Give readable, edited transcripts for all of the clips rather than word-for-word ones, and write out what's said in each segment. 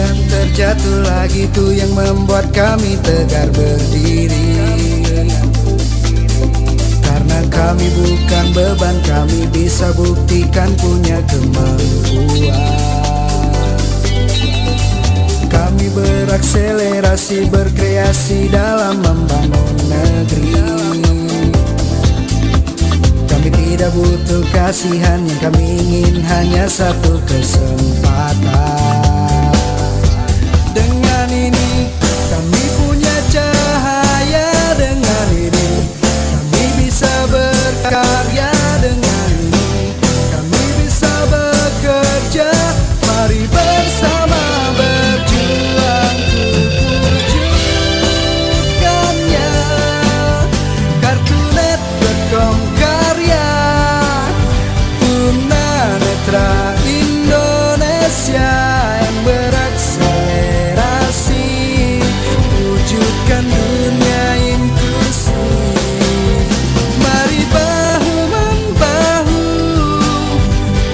dan terjatuh lagi, tuh yang membuat kami tegar berdiri. Karena kami bukan beban, kami bisa buktikan punya kemampuan. Kami berakselerasi, berkreasi dalam membangun negeri. Kami tidak butuh kasihan, yang kami ingin hanya satu kesempatan. Dengan ini kami punya cahaya, dengan ini kami bisa berkarya, dengan ini kami bisa bekerja. Mari bersama berjuang untuk wujudkannya. Kartunet.com karya tunanetra Indonesia yang berakselerasi, wujudkan dunia inklusif. Mari bahu-membahu,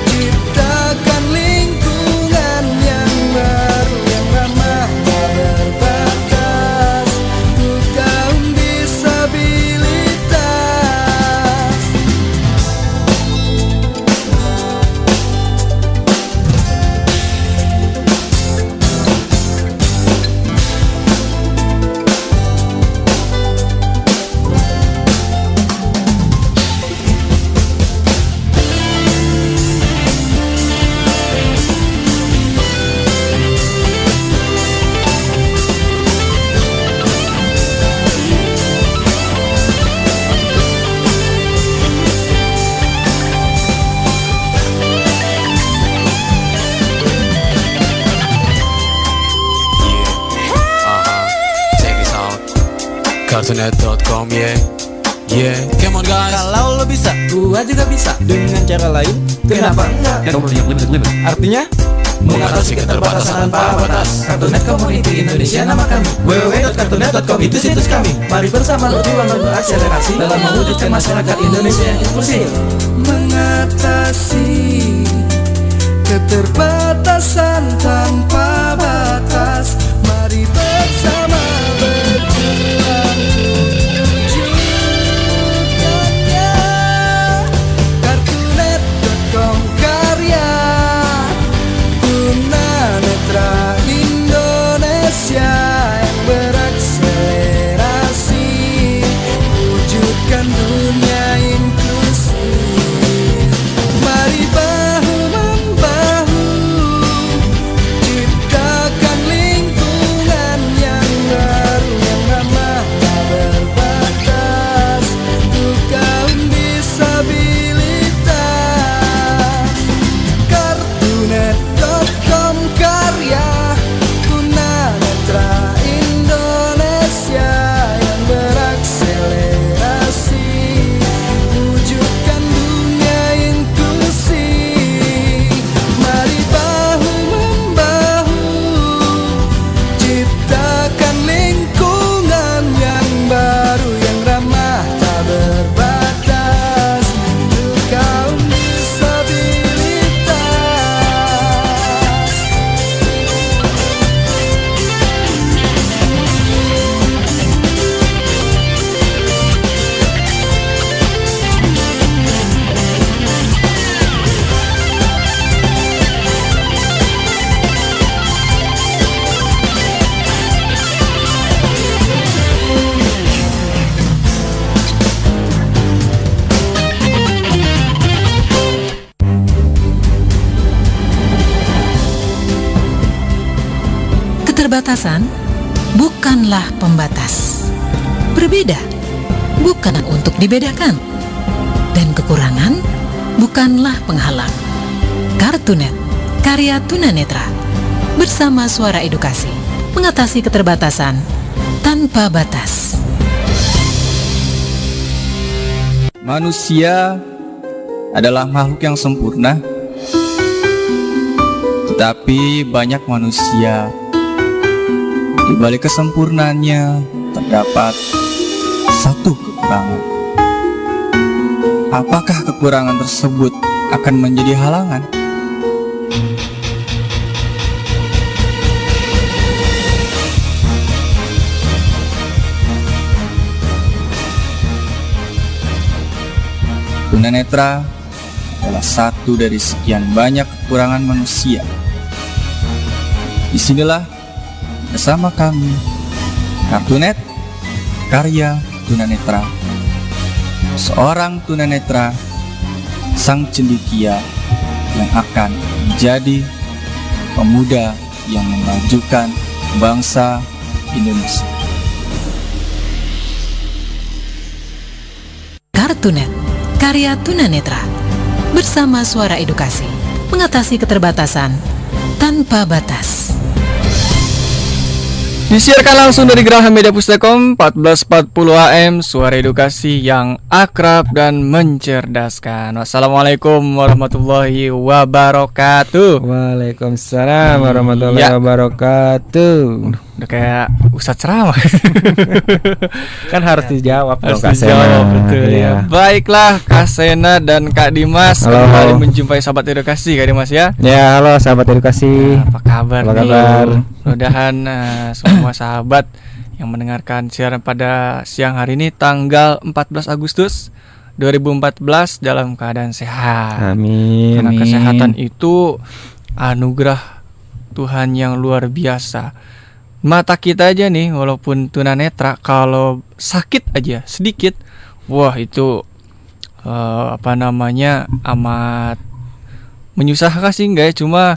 ciptakan lingkungan yang baru, yang ramah tak berbatas untuk kaum disabilitas. Kartunet.com, yeah, come on guys. Kalau lo bisa, gua juga bisa. Dengan cara lain, kenapa enggak? Artinya Mengatasi keterbatasan tanpa batas. Kartunet Community Indonesia nama kami. www.kartunet.com itu situs kami. Mari bersama berjuang dan berakselerasi dalam mewujudkan masyarakat Indonesia yang inklusif. Mengatasi keterbatasan tanpa batas. Mari bersama berjuang wujudkannya. Kartunet.com karya tunanetra Indonesia yang berakselerasi, wujudkan dunia inklusif. Mari bahu-membahu, ciptakan lingkungan yang baru, yang ramah tak berbatas untuk kaum disabilitas. Kartunet.com karya tunanetra Indonesia yang berakselerasi, wujudkan dunia inklusif. Mari bahu-membahu, ciptakan lingkungan yang baru, yang ramah tak berbatas untuk kaum disabilitas. Keterbatasan bukanlah pembatas. Berbeda bukan untuk dibedakan. Dan kekurangan bukanlah penghalang. Kartunet, karya tunanetra. Bersama suara edukasi, mengatasi keterbatasan tanpa batas. Manusia adalah makhluk yang sempurna, tetapi banyak manusia di balik kesempurnaannya terdapat satu kekurangan. Apakah kekurangan tersebut akan menjadi halangan? tunanetra adalah satu dari sekian banyak kekurangan manusia. Disinilah bersama kami, Kartunet, karya tunanetra. Seorang tunanetra, sang cendekia yang akan menjadi pemuda yang memajukan bangsa Indonesia. Kartunet, karya tunanetra. Bersama Suara Edukasi, mengatasi keterbatasan tanpa batas. Disiarkan langsung dari Geraha Media Pustekom 1440 AM, Suara Edukasi yang akrab dan mencerdaskan. Wassalamualaikum warahmatullahi wabarakatuh. Waalaikumsalam warahmatullahi Ya. wabarakatuh. Udah kayak Ustadz ceramah. Kan harus dijawab dong Harus Kak Sena. dijawab, betul ya. Iya. Baiklah, Kak Sena dan Kak Dimas Halo. kembali menjumpai Sahabat Edukasi, Kak Dimas ya. Ya, halo sahabat edukasi. Apa kabar Apa nih? kabar? Mudah-mudahan semua sahabat yang mendengarkan siaran pada siang hari ini tanggal 14 Agustus 2014 dalam keadaan sehat. Amin. Karena Amin. kesehatan itu anugerah Tuhan yang luar biasa. Mata kita aja nih, walaupun tunanetra, kalau sakit aja sedikit, wah itu amat menyusahkan sih, enggak ya? Cuma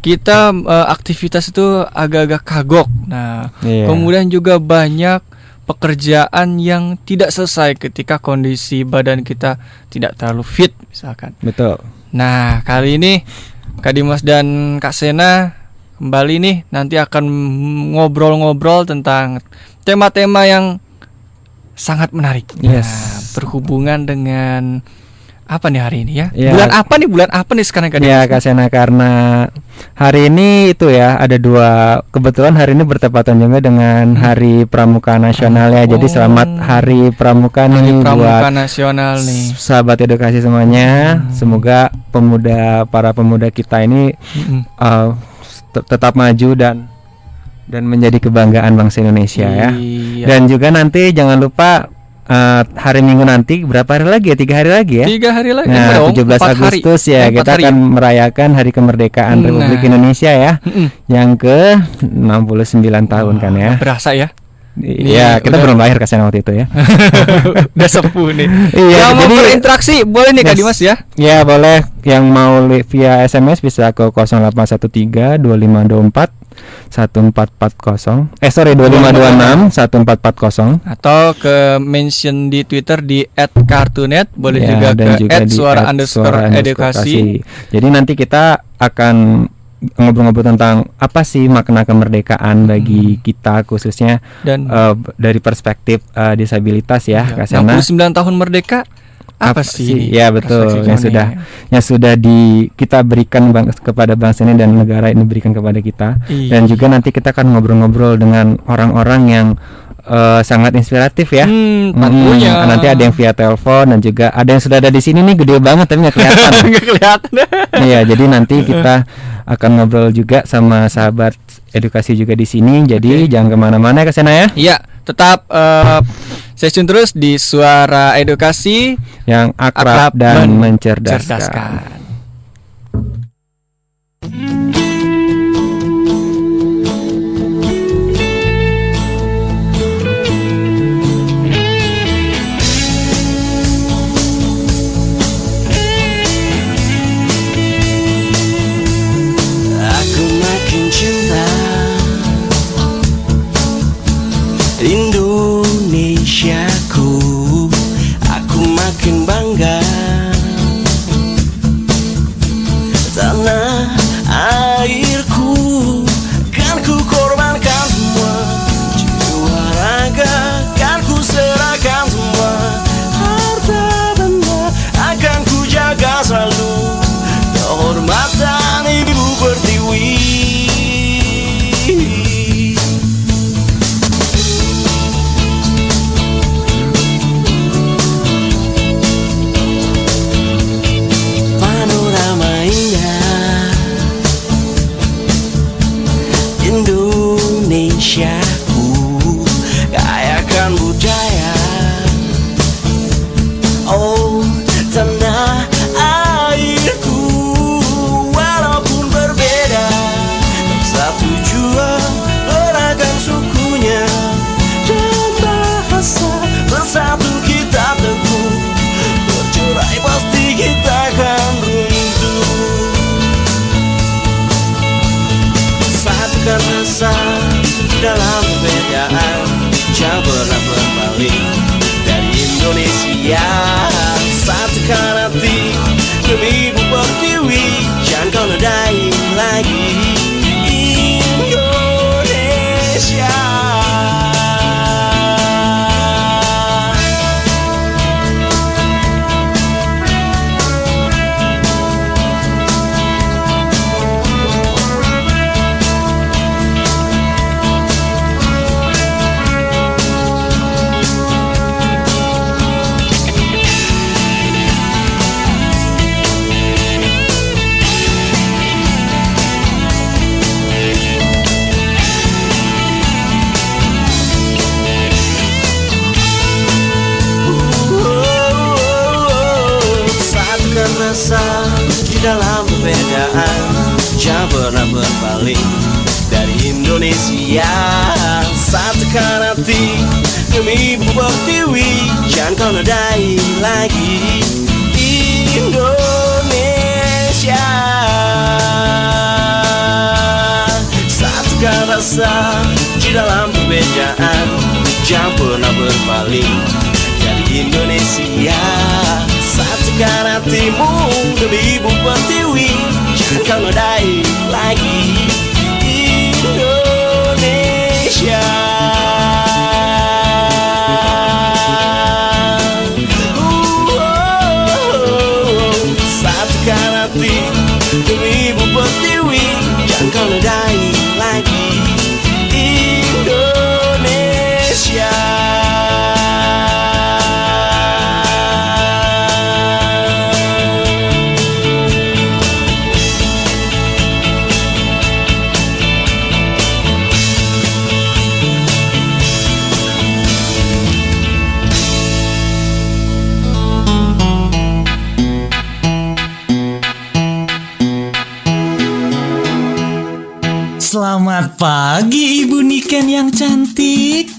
kita aktivitas itu agak-agak kagok. Nah, Iya. kemudian juga banyak pekerjaan yang tidak selesai ketika kondisi badan kita tidak terlalu fit misalkan. Betul. Nah, kali ini Kak Dimas dan Kak Sena kembali nih nanti akan ngobrol-ngobrol tentang tema-tema yang sangat menarik. Yes. Nah, berhubungan dengan apa nih hari ini ya? Ya. Bulan apa nih sekarang Kak Ya Dimas? Kak Sena, karena hari ini itu ya ada dua, kebetulan hari ini bertepatan juga dengan Hari Pramuka Nasional ya. Jadi selamat Hari Pramuka Hari nih Pramuka buat Nasional nih. sahabat edukasi semuanya. Semoga para pemuda kita ini tetap maju dan menjadi kebanggaan bangsa Indonesia ya. Iya. Dan juga nanti jangan lupa hari Minggu nanti berapa hari lagi ya? 3 hari lagi ya. 3 hari lagi. Nah, dong, 17 4 hari. Agustus ya 4 kita hari. akan merayakan Hari Kemerdekaan Nah. Republik Indonesia ya. Mm-mm. Yang ke 69 tahun kan ya. Berasa ya. Iya, kita udah. belum lahir Kak Sena waktu itu ya. Udah sepuh nih. Iya, Yang mau jadi- berinteraksi boleh nih Kak Yes. Dimas ya. Ya boleh, yang mau via SMS bisa ke 0813 2524 1440. 2526 1440. Atau ke mention di Twitter di @kartunet, boleh Ya, juga dan ke juga di @suara_edukasi. Jadi nanti kita akan ngobrol-ngobrol tentang apa sih makna kemerdekaan bagi kita, khususnya Dan dari perspektif disabilitas ya, Kak Sena. 69 tahun merdeka apa sih ini? Ya betul, Perspektif yang sudah kita berikan kepada bangsa ini dan negara ini berikan kepada kita. Iya. Dan juga nanti kita akan ngobrol-ngobrol dengan orang-orang yang sangat inspiratif ya. Tentunya. Nanti ada yang via telepon dan juga ada yang sudah ada di sini nih, gede banget tapi nggak kelihatan. Nggak kelihatan. Iya, jadi nanti kita akan ngobrol juga sama sahabat edukasi juga di sini. Jadi jangan kemana-mana ya Kak Sena ya. Iya, tetap stay tune terus di Suara Edukasi Yang akrab dan mencerdaskan. Cerdaskan. Aku makin cinta Indonesiaku, aku makin bangga tanah airku, kan ku korbankan semua jiwa raga, kan ku serahkan semua harta benda, akan ku jaga selalu kehormatan ibu pertiwi. Panorama indah Indonesiaku, kayakan budaya, oh tanah Satukan rasa dalam perbedaan, jangan pernah berpaling dari Indonesia. Satukan hati demi Ibu Pertiwi, jangan kau nodai lagi Indonesia. Rasa di dalam perbedaan, jangan pernah berpaling dari Indonesia. Satukan hati demi Ibu Pertiwi, jangan kau nodai lagi Indonesia. Satukan rasa di dalam perbedaan, jangan pernah berpaling dari Indonesia. Satukan hatimu demi Ibu Pertiwi, jangan kau nodai lagi Indonesia. Satukan hati demi Ibu Pertiwi, jangan kau nodai lagi Indonesia. Selamat pagi Ibu Niken yang cantik.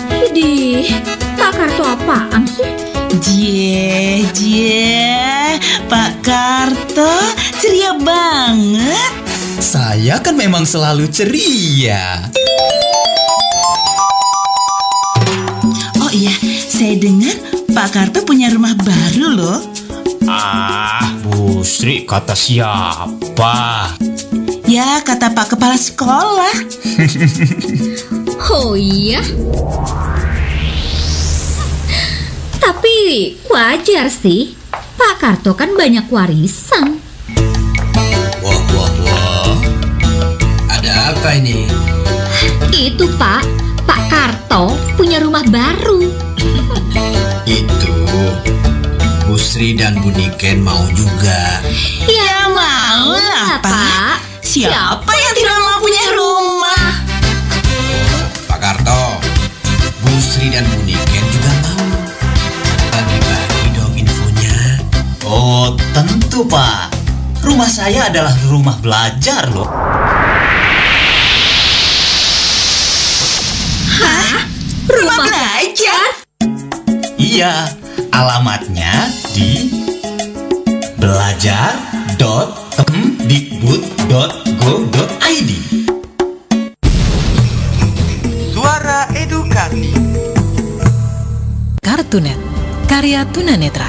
Widih, Pak Karto apaan sih? Jie, Pak Karto ceria banget. Saya kan memang selalu ceria. Oh iya, saya dengar Pak Karto punya rumah baru loh. Ah, Bu Sri kata siapa? Ya, kata Pak Kepala Sekolah. Oh iya? Tapi wajar sih, Pak Karto kan banyak warisan. Wah, ada apa ini? Itu Pak Karto punya rumah baru. Itu Bu Sri dan Bu Niken mau juga. Ya mau lah Pak. Siapa yang tidak mau punya rumah? Pak Karto, Bu Sri dan Bu Niken juga mau. Bagi-bagi dong infonya. Oh tentu Pak. Rumah saya adalah rumah belajar loh. Hah? Rumah belajar? Iya, alamatnya di belajar.kemdikbud.go.id. Suara Edukasi. Kartunet, karya tunanetra.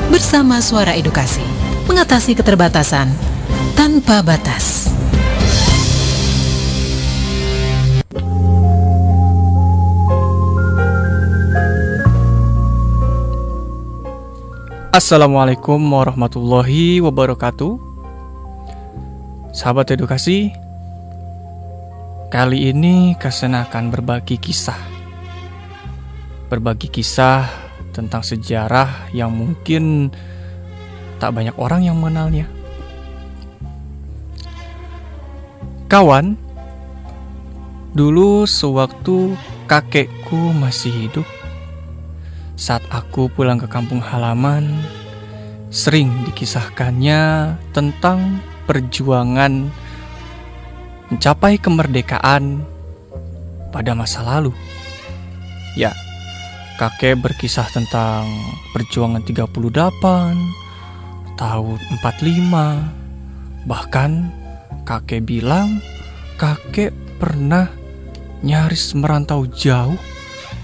Bersama Suara Edukasi, mengatasi keterbatasan tanpa batas. Assalamualaikum warahmatullahi wabarakatuh. Sahabat edukasi, kali ini Kasen akan berbagi kisah tentang sejarah yang mungkin tak banyak orang yang mengenalnya. Kawan, dulu sewaktu kakekku masih hidup, saat aku pulang ke kampung halaman, sering dikisahkannya tentang perjuangan mencapai kemerdekaan pada masa lalu. Ya, kakek berkisah tentang perjuangan 38, tahun 45, bahkan kakek bilang kakek pernah nyaris merantau jauh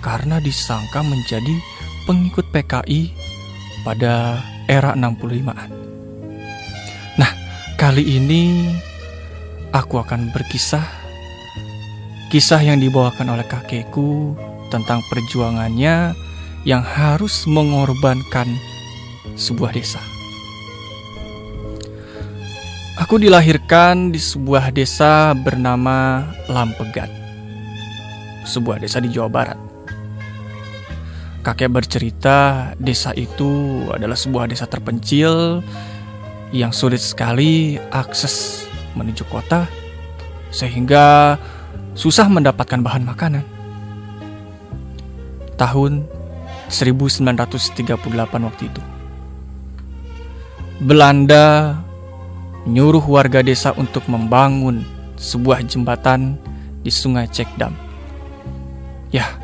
karena disangka menjadi pengikut PKI pada era 65-an. Nah, kali ini aku akan berkisah kisah yang dibawakan oleh kakekku tentang perjuangannya yang harus mengorbankan sebuah desa. Aku dilahirkan di sebuah desa bernama Lampegan, sebuah desa di Jawa Barat. Kakek bercerita desa itu adalah sebuah desa terpencil yang sulit sekali akses menuju kota, sehingga susah mendapatkan bahan makanan. Tahun 1938 waktu itu, Belanda menyuruh warga desa untuk membangun sebuah jembatan di Sungai Cekdam. Ya,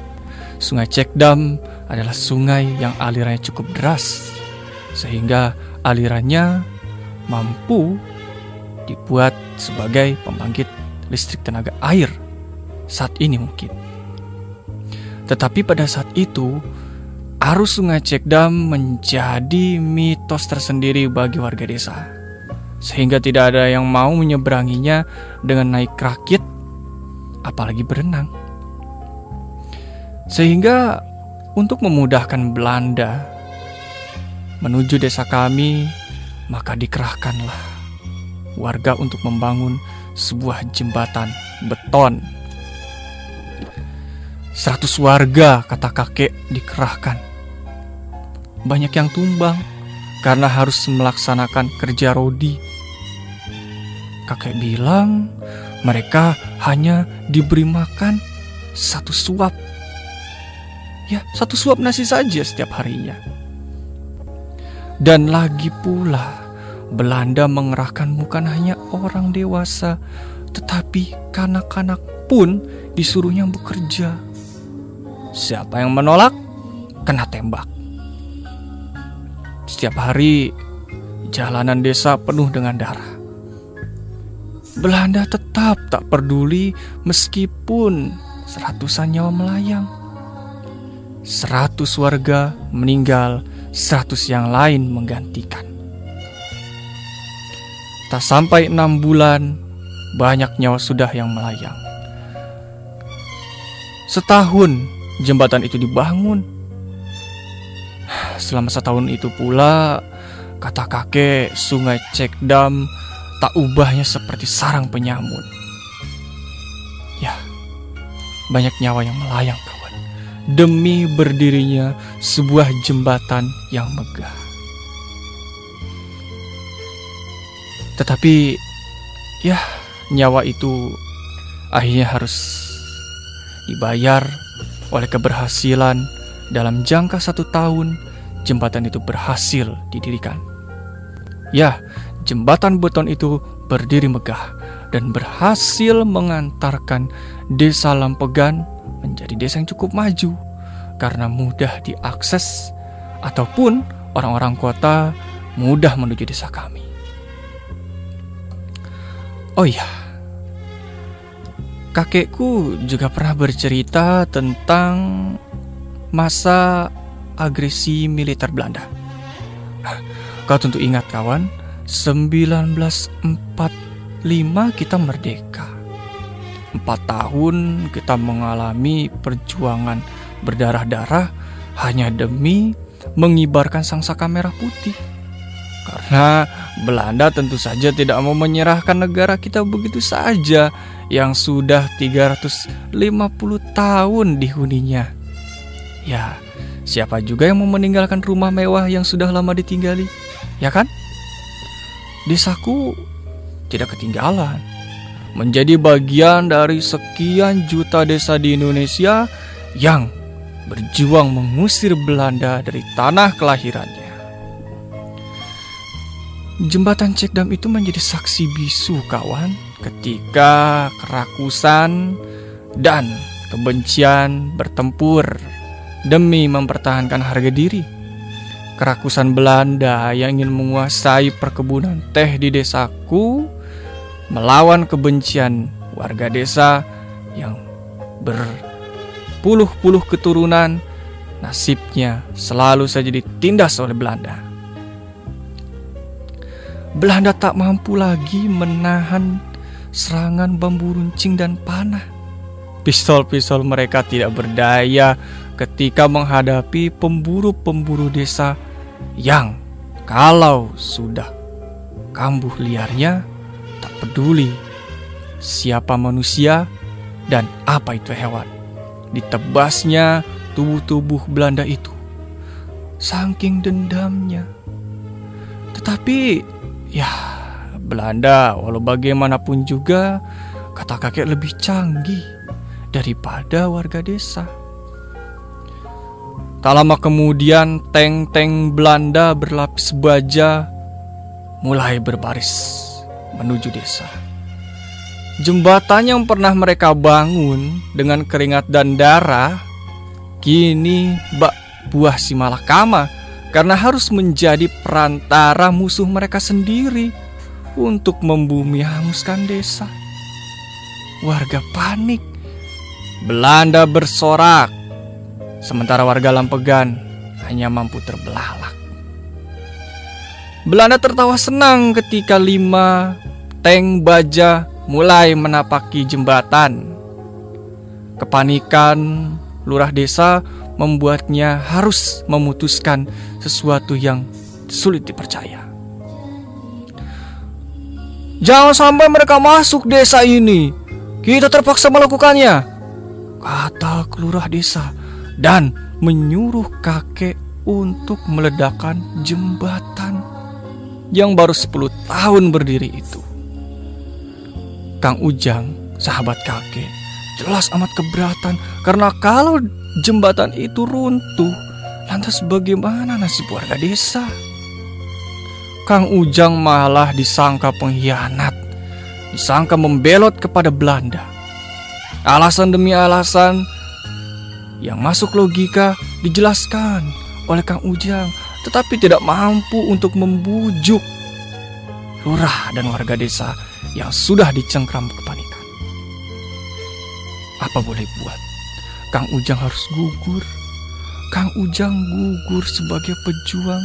Sungai Cekdam adalah sungai yang alirannya cukup deras, sehingga alirannya mampu dibuat sebagai pembangkit listrik tenaga air saat ini mungkin. Tetapi pada saat itu, arus Sungai Cekdam menjadi mitos tersendiri bagi warga desa, sehingga tidak ada yang mau menyeberanginya dengan naik rakit, apalagi berenang. Sehingga untuk memudahkan Belanda menuju desa kami, maka dikerahkanlah warga untuk membangun sebuah jembatan beton. 100 warga, kata kakek, dikerahkan. Banyak yang tumbang karena harus melaksanakan kerja rodi. Kakek bilang mereka hanya diberi makan 1 suap. Ya, 1 suap nasi saja setiap harinya. Dan lagi pula, Belanda mengerahkan bukan hanya orang dewasa, tetapi kanak-kanak pun disuruhnya bekerja. Siapa yang menolak, kena tembak. Setiap hari, jalanan desa penuh dengan darah. Belanda tetap tak peduli meskipun 100-an nyawa melayang. 100 warga meninggal, 100 yang lain menggantikan. Tak sampai 6 bulan, banyak nyawa sudah yang melayang. Setahun jembatan itu dibangun. Selama setahun itu pula, kata kakek, Sungai Cekdam tak ubahnya seperti sarang penyamun. Ya, banyak nyawa yang melayang, kawan, demi berdirinya sebuah jembatan yang megah. Tetapi, ya, nyawa itu akhirnya harus dibayar oleh keberhasilan. Dalam jangka 1 tahun, jembatan itu berhasil didirikan. Ya, jembatan beton itu berdiri megah dan berhasil mengantarkan desa Lampegan menjadi desa yang cukup maju karena mudah diakses, ataupun orang-orang kota mudah menuju desa kami. Oh iya, kakekku juga pernah bercerita tentang masa agresi militer Belanda. Kau tentu ingat, kawan, 1945 kita merdeka. 4 tahun kita mengalami perjuangan berdarah-darah hanya demi mengibarkan sangsaka merah putih. Karena Belanda tentu saja tidak mau menyerahkan negara kita begitu saja yang sudah 350 tahun dihuninya. Ya, siapa juga yang mau meninggalkan rumah mewah yang sudah lama ditinggali, ya kan? Desaku tidak ketinggalan, menjadi bagian dari sekian juta desa di Indonesia yang berjuang mengusir Belanda dari tanah kelahirannya. Jembatan Cekdam itu menjadi saksi bisu, kawan, ketika kerakusan dan kebencian bertempur demi mempertahankan harga diri. Kerakusan Belanda yang ingin menguasai perkebunan teh di desaku melawan kebencian warga desa yang berpuluh-puluh keturunan, nasibnya selalu saja ditindas oleh Belanda. Belanda tak mampu lagi menahan serangan bambu runcing dan panah. Pistol-pistol mereka tidak berdaya ketika menghadapi pemburu-pemburu desa yang kalau sudah kambuh liarnya tak peduli siapa manusia dan apa itu hewan. Ditebasnya tubuh-tubuh Belanda itu saking dendamnya. Tetapi ya, Belanda walau bagaimanapun juga kata kakek lebih canggih daripada warga desa. Tak lama kemudian tank-tank Belanda berlapis baja mulai berbaris menuju desa. Jembatan yang pernah mereka bangun dengan keringat dan darah kini bak buah si malakama karena harus menjadi perantara musuh mereka sendiri untuk membumi hanguskan desa. Warga panik, Belanda bersorak, sementara warga Lampegan hanya mampu terbelalak. Belanda tertawa senang ketika 5 tank baja mulai menapaki jembatan. Kepanikan lurah desa membuatnya harus memutuskan sesuatu yang sulit dipercaya. Jangan sampai mereka masuk desa ini. Kita terpaksa melakukannya, kata kelurah desa, dan menyuruh kakek untuk meledakkan jembatan yang baru 10 tahun berdiri itu. Kang Ujang, sahabat kakek, jelas amat keberatan karena kalau jembatan itu runtuh, lantas bagaimana nasib warga desa? Kang Ujang malah disangka pengkhianat, disangka membelot kepada Belanda. Alasan demi alasan yang masuk logika dijelaskan oleh Kang Ujang, tetapi tidak mampu untuk membujuk lurah dan warga desa yang sudah dicengkram kepanikan. Apa boleh buat, Kang Ujang harus gugur. Kang Ujang gugur sebagai pejuang,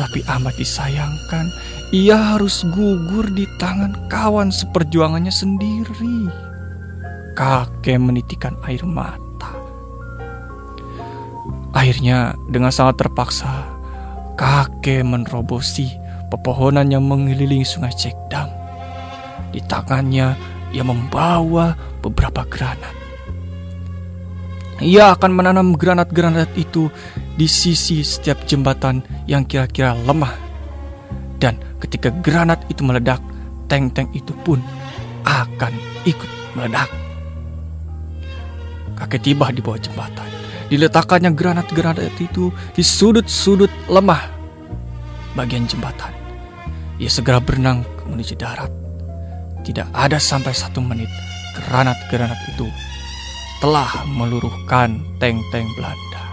tapi amat disayangkan ia harus gugur di tangan kawan seperjuangannya sendiri. Kakek menitikkan air mata. Akhirnya dengan sangat terpaksa kakek menerobosi pepohonan yang mengelilingi sungai Cekdam. Di tangannya ia membawa beberapa granat. Ia akan menanam granat-granat itu di sisi setiap jembatan yang kira-kira lemah. Dan ketika granat itu meledak, tank-tank itu pun akan ikut meledak. Kakek tiba di bawah jembatan. Diletakkannya granat-granat itu di sudut-sudut lemah bagian jembatan. Ia segera berenang menuju darat. Tidak ada sampai 1 menit, granat-granat itu telah meluruhkan tank-tank Belanda.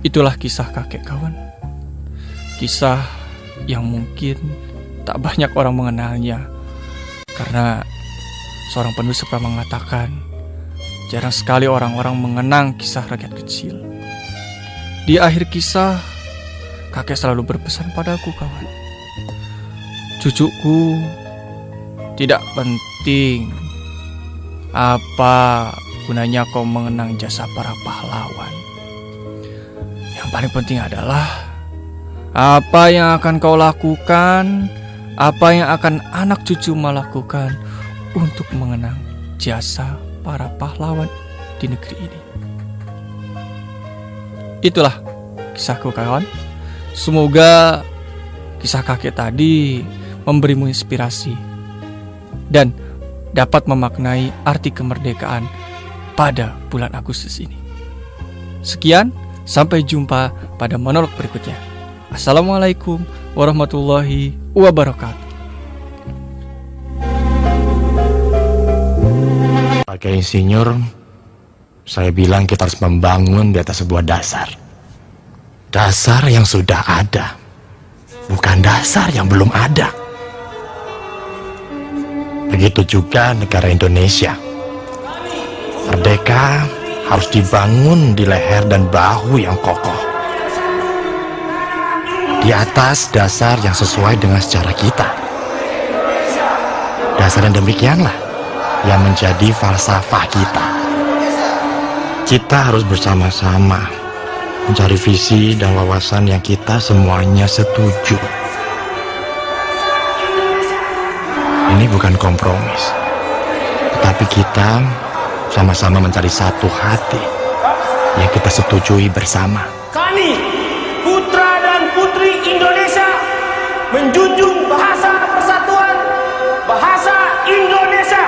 Itulah kisah kakek kawan. Kisah yang mungkin tak banyak orang mengenalnya, karena seorang penulis pernah mengatakan jarang sekali orang-orang mengenang kisah rakyat kecil. Di akhir kisah, kakek selalu berpesan padaku, kawan. Cucuku, tidak penting apa gunanya kau mengenang jasa para pahlawan. Yang paling penting adalah apa yang akan kau lakukan, apa yang akan anak cucumu lakukan untuk mengenang jasa para pahlawan di negeri ini. Itulah kisahku, kawan. Semoga kisah kakek tadi memberimu inspirasi dan dapat memaknai arti kemerdekaan pada bulan Agustus ini. Sekian, sampai jumpa pada monolog berikutnya. Assalamualaikum warahmatullahi wabarakatuh. Pakai insinyur, saya bilang kita harus membangun di atas sebuah dasar. Dasar yang sudah ada, bukan dasar yang belum ada. Begitu juga negara Indonesia. Merdeka harus dibangun di leher dan bahu yang kokoh, di atas dasar yang sesuai dengan sejarah kita. Dasar yang demikianlah yang menjadi falsafah kita. Kita harus bersama-sama mencari visi dan wawasan yang kita semuanya setuju. Ini bukan kompromis, tetapi kita sama-sama mencari satu hati yang kita setujui bersama. Kami, putra dan putri Indonesia, menjunjung bahasa persatuan, bahasa Indonesia.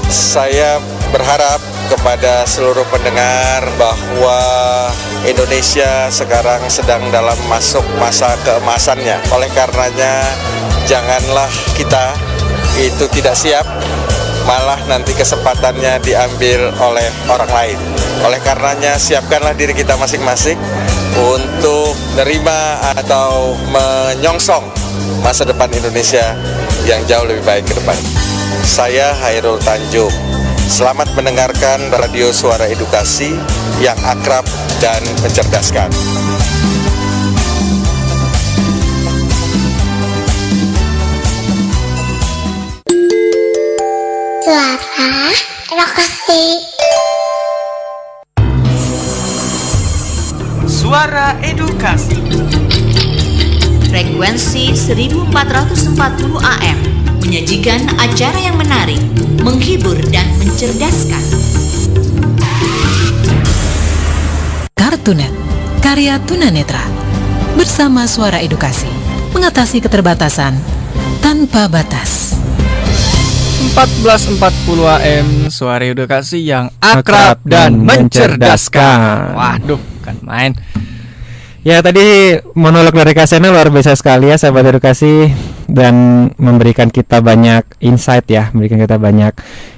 Saya berharap kepada seluruh pendengar bahwa Indonesia sekarang sedang dalam masuk masa keemasannya. Oleh karenanya, janganlah kita itu tidak siap, malah nanti kesempatannya diambil oleh orang lain. Oleh karenanya, siapkanlah diri kita masing-masing untuk menerima atau menyongsong masa depan Indonesia yang jauh lebih baik ke depan. Saya Hairul Tanjung. Selamat mendengarkan Radio Suara Edukasi yang akrab dan mencerdaskan. Suara Edukasi. Suara Edukasi. Frekuensi 1440 AM menyajikan acara yang menarik, menghibur dan mencerdaskan. Kartunet, karya tunanetra. Bersama Suara Edukasi, mengatasi keterbatasan tanpa batas. 1440 AM, Suara Edukasi yang akrab dan mencerdaskan. Waduh, kan main. Ya, tadi monolog dari Kak Sena luar biasa sekali ya sahabat edukasi, dan memberikan kita banyak insight ya, memberikan kita banyak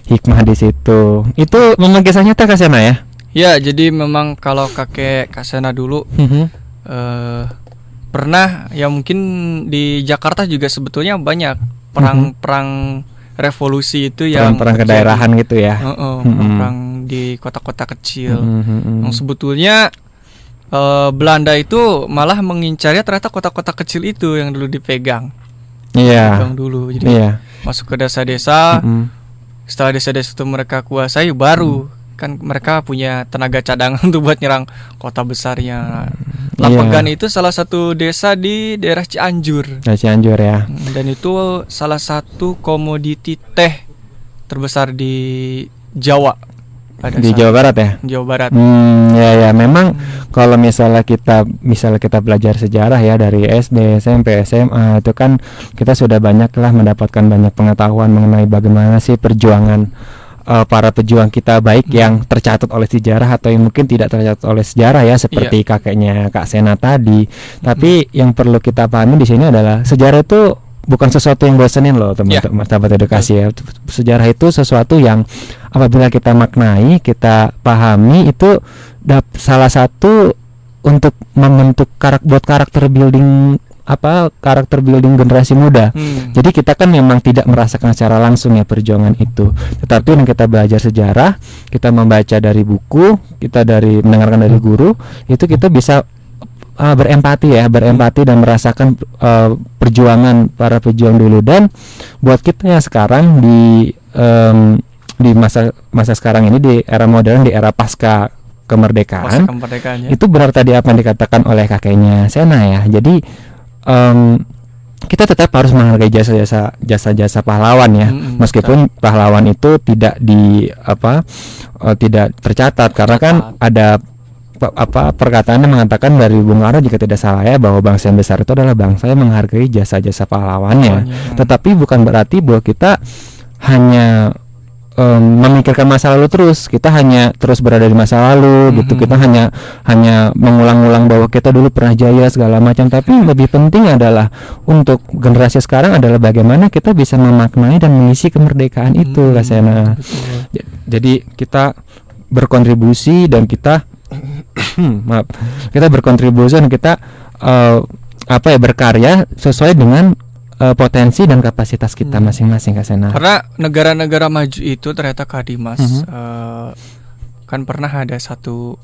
hikmah di situ. Itu memang kisah nyata Kak Sena ya? Ya, jadi memang kalau kakek Kak Sena dulu pernah ya, mungkin di Jakarta juga sebetulnya banyak perang revolusi itu yang perang kedaerahan gitu ya. Perang di kota-kota kecil. Yang sebetulnya Belanda itu malah mengincarnya ternyata kota-kota kecil itu yang dulu dipegang. Iya. Dipegang dulu. Jadi masuk ke desa-desa. Setelah desa-desa itu mereka kuasai, baru kan mereka punya tenaga cadangan untuk buat nyerang kota besarnya. Lapegan itu salah satu desa di daerah Cianjur. Cianjur ya. Dan itu salah satu komoditi teh terbesar di Jawa. Di Jawa Barat ya? Jawa Barat. Ya memang kalau misalnya kita belajar sejarah ya dari SD, SMP, SMA, itu kan kita sudah banyaklah mendapatkan banyak pengetahuan mengenai bagaimana sih perjuangan para pejuang kita, baik yang tercatat oleh sejarah atau yang mungkin tidak tercatat oleh sejarah ya, seperti kakeknya Kak Sena tadi. Tapi yang perlu kita pahami di sini adalah sejarah itu bukan sesuatu yang bosenin loh teman-teman sahabat edukasi ya. Sejarah itu sesuatu yang apabila kita maknai, kita pahami, itu salah satu untuk membentuk karakter building generasi muda. Jadi kita kan memang tidak merasakan secara langsung ya perjuangan itu. Tetapi yang kita belajar sejarah, kita membaca dari buku, kita mendengarkan dari guru, itu kita bisa berempati dan merasakan perjuangan para pejuang dulu. Dan buat kita yang sekarang di masa sekarang ini, di era modern, di era pasca kemerdekaan, itu benar tadi apa yang dikatakan oleh kakeknya Sena ya. Jadi kita tetap harus menghargai jasa-jasa pahlawan ya, meskipun pahlawan itu tidak tidak tercatat, karena kan ada perkataannya mengatakan dari Bung Karno jika tidak salah ya, bahwa bangsa yang besar itu adalah bangsa yang menghargai jasa-jasa pahlawannya. Tetapi bukan berarti bahwa kita hanya memikirkan masa lalu terus, kita hanya terus berada di masa lalu gitu, kita hanya mengulang-ulang bahwa kita dulu pernah jaya segala macam. Tapi lebih penting adalah untuk generasi sekarang adalah bagaimana kita bisa memaknai dan mengisi kemerdekaan itu, Kak Sena. Jadi kita berkontribusi dan kita berkontribusi dan kita berkarya sesuai dengan potensi dan kapasitas kita masing-masing Kak Sena. Karena negara-negara maju itu ternyata Kak Dimas kan pernah ada satu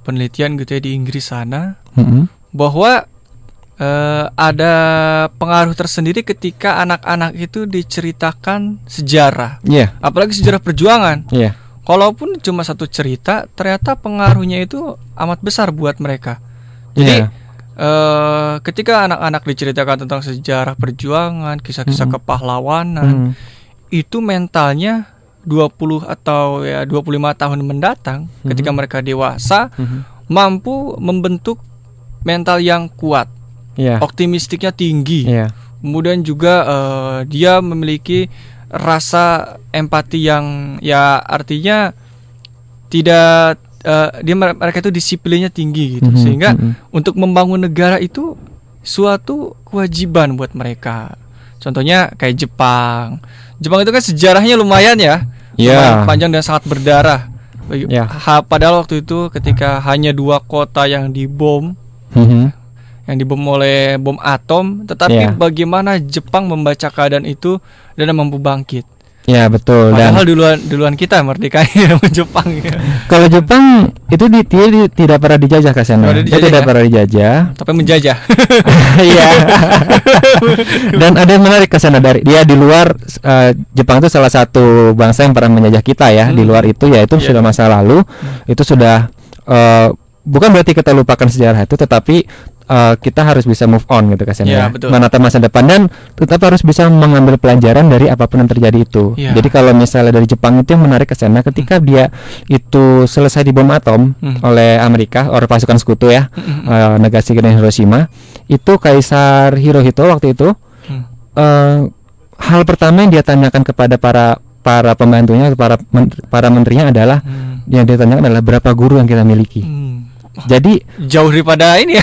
penelitian gitu ya di Inggris sana bahwa ada pengaruh tersendiri ketika anak-anak itu diceritakan sejarah, apalagi sejarah perjuangan. Kalaupun cuma satu cerita, ternyata pengaruhnya itu amat besar buat mereka. Jadi ketika anak-anak diceritakan tentang sejarah perjuangan, kisah-kisah kepahlawanan, itu mentalnya 20 atau 25 tahun mendatang, ketika mereka dewasa, mampu membentuk mental yang kuat. Optimistiknya tinggi, kemudian juga dia memiliki rasa empati yang artinya tidak mereka itu disiplinnya tinggi gitu, sehingga untuk membangun negara itu suatu kewajiban buat mereka. Contohnya kayak Jepang itu kan sejarahnya lumayan lumayan panjang dan sangat berdarah. Padahal waktu itu ketika hanya 2 kota yang dibom, yang dibom oleh bom atom, tetapi bagaimana Jepang membaca keadaan itu dan mampu bangkit. Ya betul. Padahal duluan kita merdekanya sama Jepang. Kalau Jepang itu dia tidak pernah dijajah Kak Sena. Dia tidak pernah dijajah, tapi menjajah. Iya. Dan ada yang menarik Kak Sena, dari dia di luar Jepang itu salah satu bangsa yang pernah menjajah kita ya. Di luar itu yaitu sudah masa lalu. Itu sudah bukan berarti kita lupakan sejarah itu, tetapi kita harus bisa move on gitu Kak Sena, menatap masa depan, dan tetap harus bisa mengambil pelajaran dari apapun yang terjadi itu. Jadi kalau misalnya dari Jepang itu yang menarik Kak Sena, ketika dia itu selesai dibom atom oleh Amerika, oleh pasukan sekutu Nagasaki dan Hiroshima, itu Kaisar Hirohito waktu itu hal pertama yang dia tanyakan kepada para pembantunya, para menterinya adalah yang dia tanyakan adalah berapa guru yang kita miliki. Jadi jauh daripada ini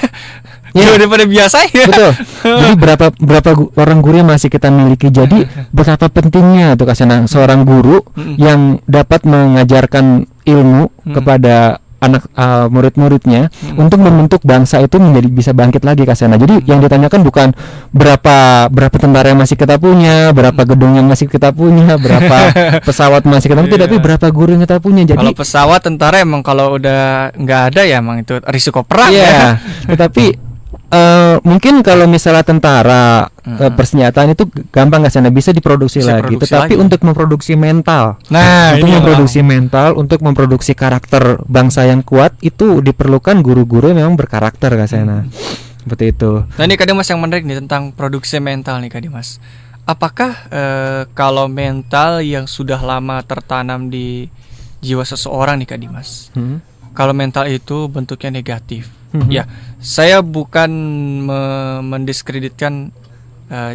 jauh daripada biasanya. Betul. Jadi berapa orang guru yang masih kita miliki. Jadi betapa pentingnya tuh Kak Sena seorang guru yang dapat mengajarkan ilmu kepada anak murid-muridnya untuk membentuk bangsa itu menjadi bisa bangkit lagi Kak Sena. Jadi yang ditanyakan bukan berapa tentara yang masih kita punya, berapa gedung yang masih kita punya, berapa pesawat masih kita punya, tapi berapa guru yang kita punya. Jadi kalau pesawat, tentara emang kalau udah nggak ada ya emang itu risiko perang Tetapi mungkin kalau misalnya tentara persenjataan itu gampang Kak Sena, bisa diproduksi lagi. Tetapi untuk memproduksi mental, untuk memproduksi karakter bangsa yang kuat, itu diperlukan guru-guru yang memang berkarakter Kak Sena. Seperti itu. Nah ini Kak Dimas yang menarik nih tentang produksi mental nih Kak Dimas. Apakah kalau mental yang sudah lama tertanam di jiwa seseorang nih Kak Dimas, kalau mental itu bentuknya negatif, ya saya bukan mendiskreditkan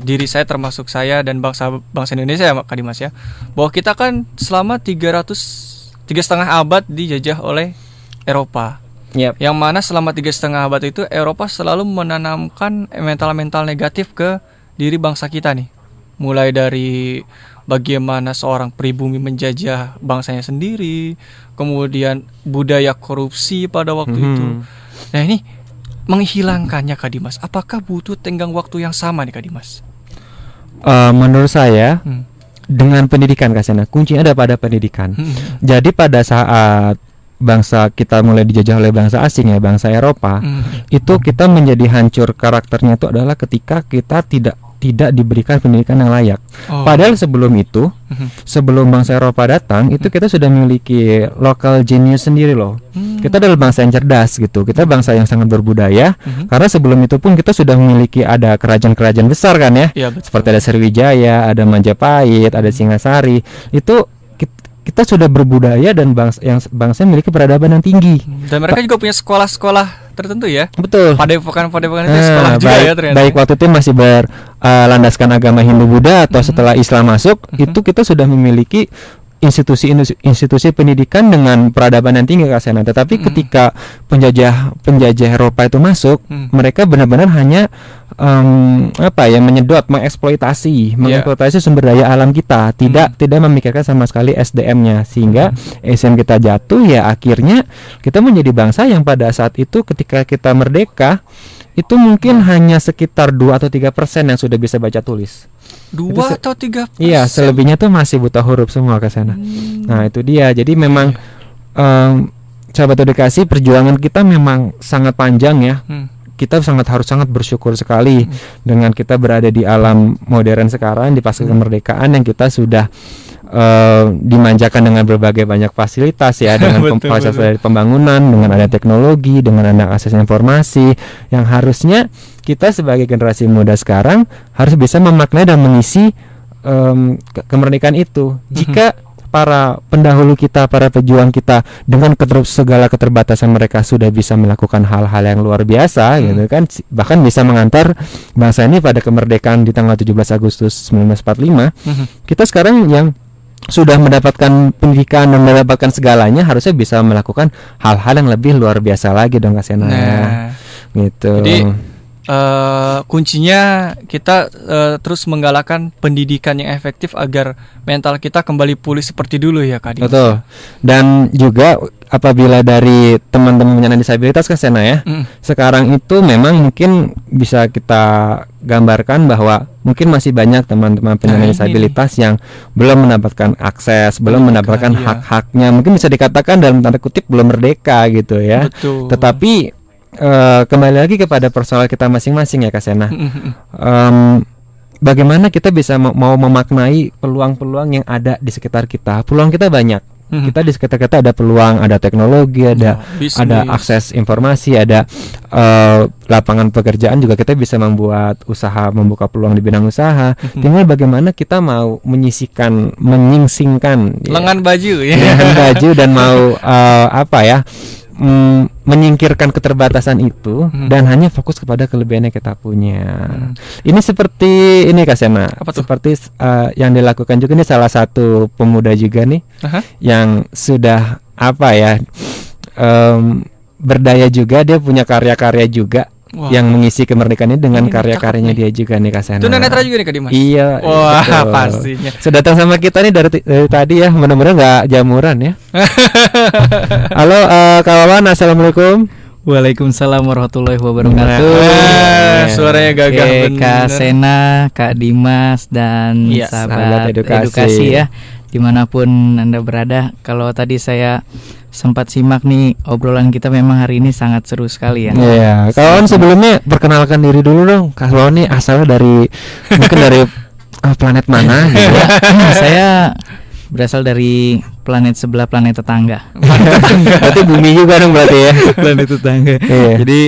diri saya, termasuk saya dan bangsa Indonesia ya Kak Dimas ya, bahwa kita kan selama 3,5 abad dijajah oleh Eropa. Yang mana selama 3,5 abad itu Eropa selalu menanamkan mental negatif ke diri bangsa kita nih. Mulai dari bagaimana seorang pribumi menjajah bangsanya sendiri, kemudian budaya korupsi pada waktu itu. Nah ini menghilangkannya Kak Dimas, apakah butuh tenggang waktu yang sama nih Kak Dimas? Menurut saya dengan pendidikan Kak Sena, kuncinya ada pada pendidikan. Jadi pada saat bangsa kita mulai dijajah oleh bangsa asing ya, bangsa Eropa, itu kita menjadi hancur karakternya itu adalah ketika kita tidak diberikan pendidikan yang layak. Padahal sebelum itu, sebelum bangsa Eropa datang, itu kita sudah memiliki local genius sendiri loh. Kita adalah bangsa yang cerdas gitu. Kita bangsa yang sangat berbudaya. Karena sebelum itu pun kita sudah memiliki ada kerajaan-kerajaan besar kan ya. Seperti ada Sriwijaya, ada Majapahit, ada Singasari. Itu kita sudah berbudaya dan bangsa yang memiliki peradaban yang tinggi. Dan mereka juga punya sekolah-sekolah tertentu ya. Betul. Padepokan itu sekolah juga ya ternyata. Baik waktu itu masih berlandaskan agama Hindu Buddha atau setelah Islam masuk, itu kita sudah memiliki institusi pendidikan dengan peradaban yang tinggi Kak Sena. Tetapi ketika penjajah Eropa itu masuk, mereka benar-benar hanya menyedot, mengeksploitasi sumber daya alam kita, tidak memikirkan sama sekali SDM-nya, sehingga SDM kita jatuh ya, akhirnya kita menjadi bangsa yang pada saat itu ketika kita merdeka itu mungkin hanya sekitar 2 atau 3% yang sudah bisa baca tulis. 2 atau 3%? Iya, selebihnya tuh masih buta huruf semua ke sana. Nah, itu dia. Jadi memang sahabat edukasi, perjuangan kita memang sangat panjang ya. Kita harus sangat bersyukur sekali dengan kita berada di alam modern sekarang, di pasca kemerdekaan yang kita sudah dimanjakan dengan berbagai banyak fasilitas ya, dengan fasilitas dari pembangunan, dengan ada teknologi, dengan ada akses informasi, yang harusnya kita sebagai generasi muda sekarang harus bisa memaknai dan mengisi kemerdekaan itu. Jika para pendahulu kita, para pejuang kita dengan segala keterbatasan mereka sudah bisa melakukan hal-hal yang luar biasa gitu kan, bahkan bisa mengantar bangsa ini pada kemerdekaan di tanggal 17 Agustus 1945. Kita sekarang yang sudah mendapatkan pendidikan dan mendapatkan segalanya harusnya bisa melakukan hal-hal yang lebih luar biasa lagi dong Kak Sena. Gitu. Jadi kuncinya kita terus menggalakkan pendidikan yang efektif agar mental kita kembali pulih seperti dulu ya Kak Dimas. Betul. Dan juga apabila dari teman-teman penyandang disabilitas Kak Sena ya, sekarang itu memang mungkin bisa kita gambarkan bahwa mungkin masih banyak teman-teman penyandang disabilitas yang belum mendapatkan akses, belum mendapatkan hak-haknya. Mungkin bisa dikatakan dalam tanda kutip belum merdeka gitu ya. Betul. Tetapi kembali lagi kepada personal kita masing-masing ya Kak Sena. Bagaimana kita bisa mau memaknai peluang-peluang yang ada di sekitar kita. Peluang kita banyak. Kita di sekitar kita ada peluang, ada teknologi, ada akses informasi, ada lapangan pekerjaan juga. Kita bisa membuat usaha, membuka peluang di bidang usaha. Tinggal bagaimana kita mau menyingsingkan lengan baju ya. Lengan baju dan mau menyingkirkan keterbatasan itu dan hanya fokus kepada kelebihan yang kita punya. Ini seperti ini Kak Sena, seperti yang dilakukan juga nih salah satu pemuda juga nih yang sudah berdaya juga, dia punya karya-karya juga. Wow. Yang mengisi kemerdekaan ini dengan karya-karyanya dia juga nih Kak Sena. Tunanetra juga nih Kak Dimas. Iya. Wah, pastinya. Sudah datang sama kita nih dari tadi ya. Mudah-mudahan nggak jamuran ya. Halo kawan, assalamualaikum. Waalaikumsalam warahmatullahi wabarakatuh. Suaranya gagah bener. Kak Sena, Kak Dimas dan sahabat edukasi ya, dimanapun Anda berada. Kalau tadi saya sempat simak nih obrolan kita, memang hari ini sangat seru sekali ya. Iya, kawan sebelumnya perkenalkan diri dulu dong. Kawan nih asalnya mungkin dari planet mana gitu ya. Saya berasal dari planet sebelah, planet tetangga. Berarti bumi juga dong berarti ya. Planet tetangga. Jadi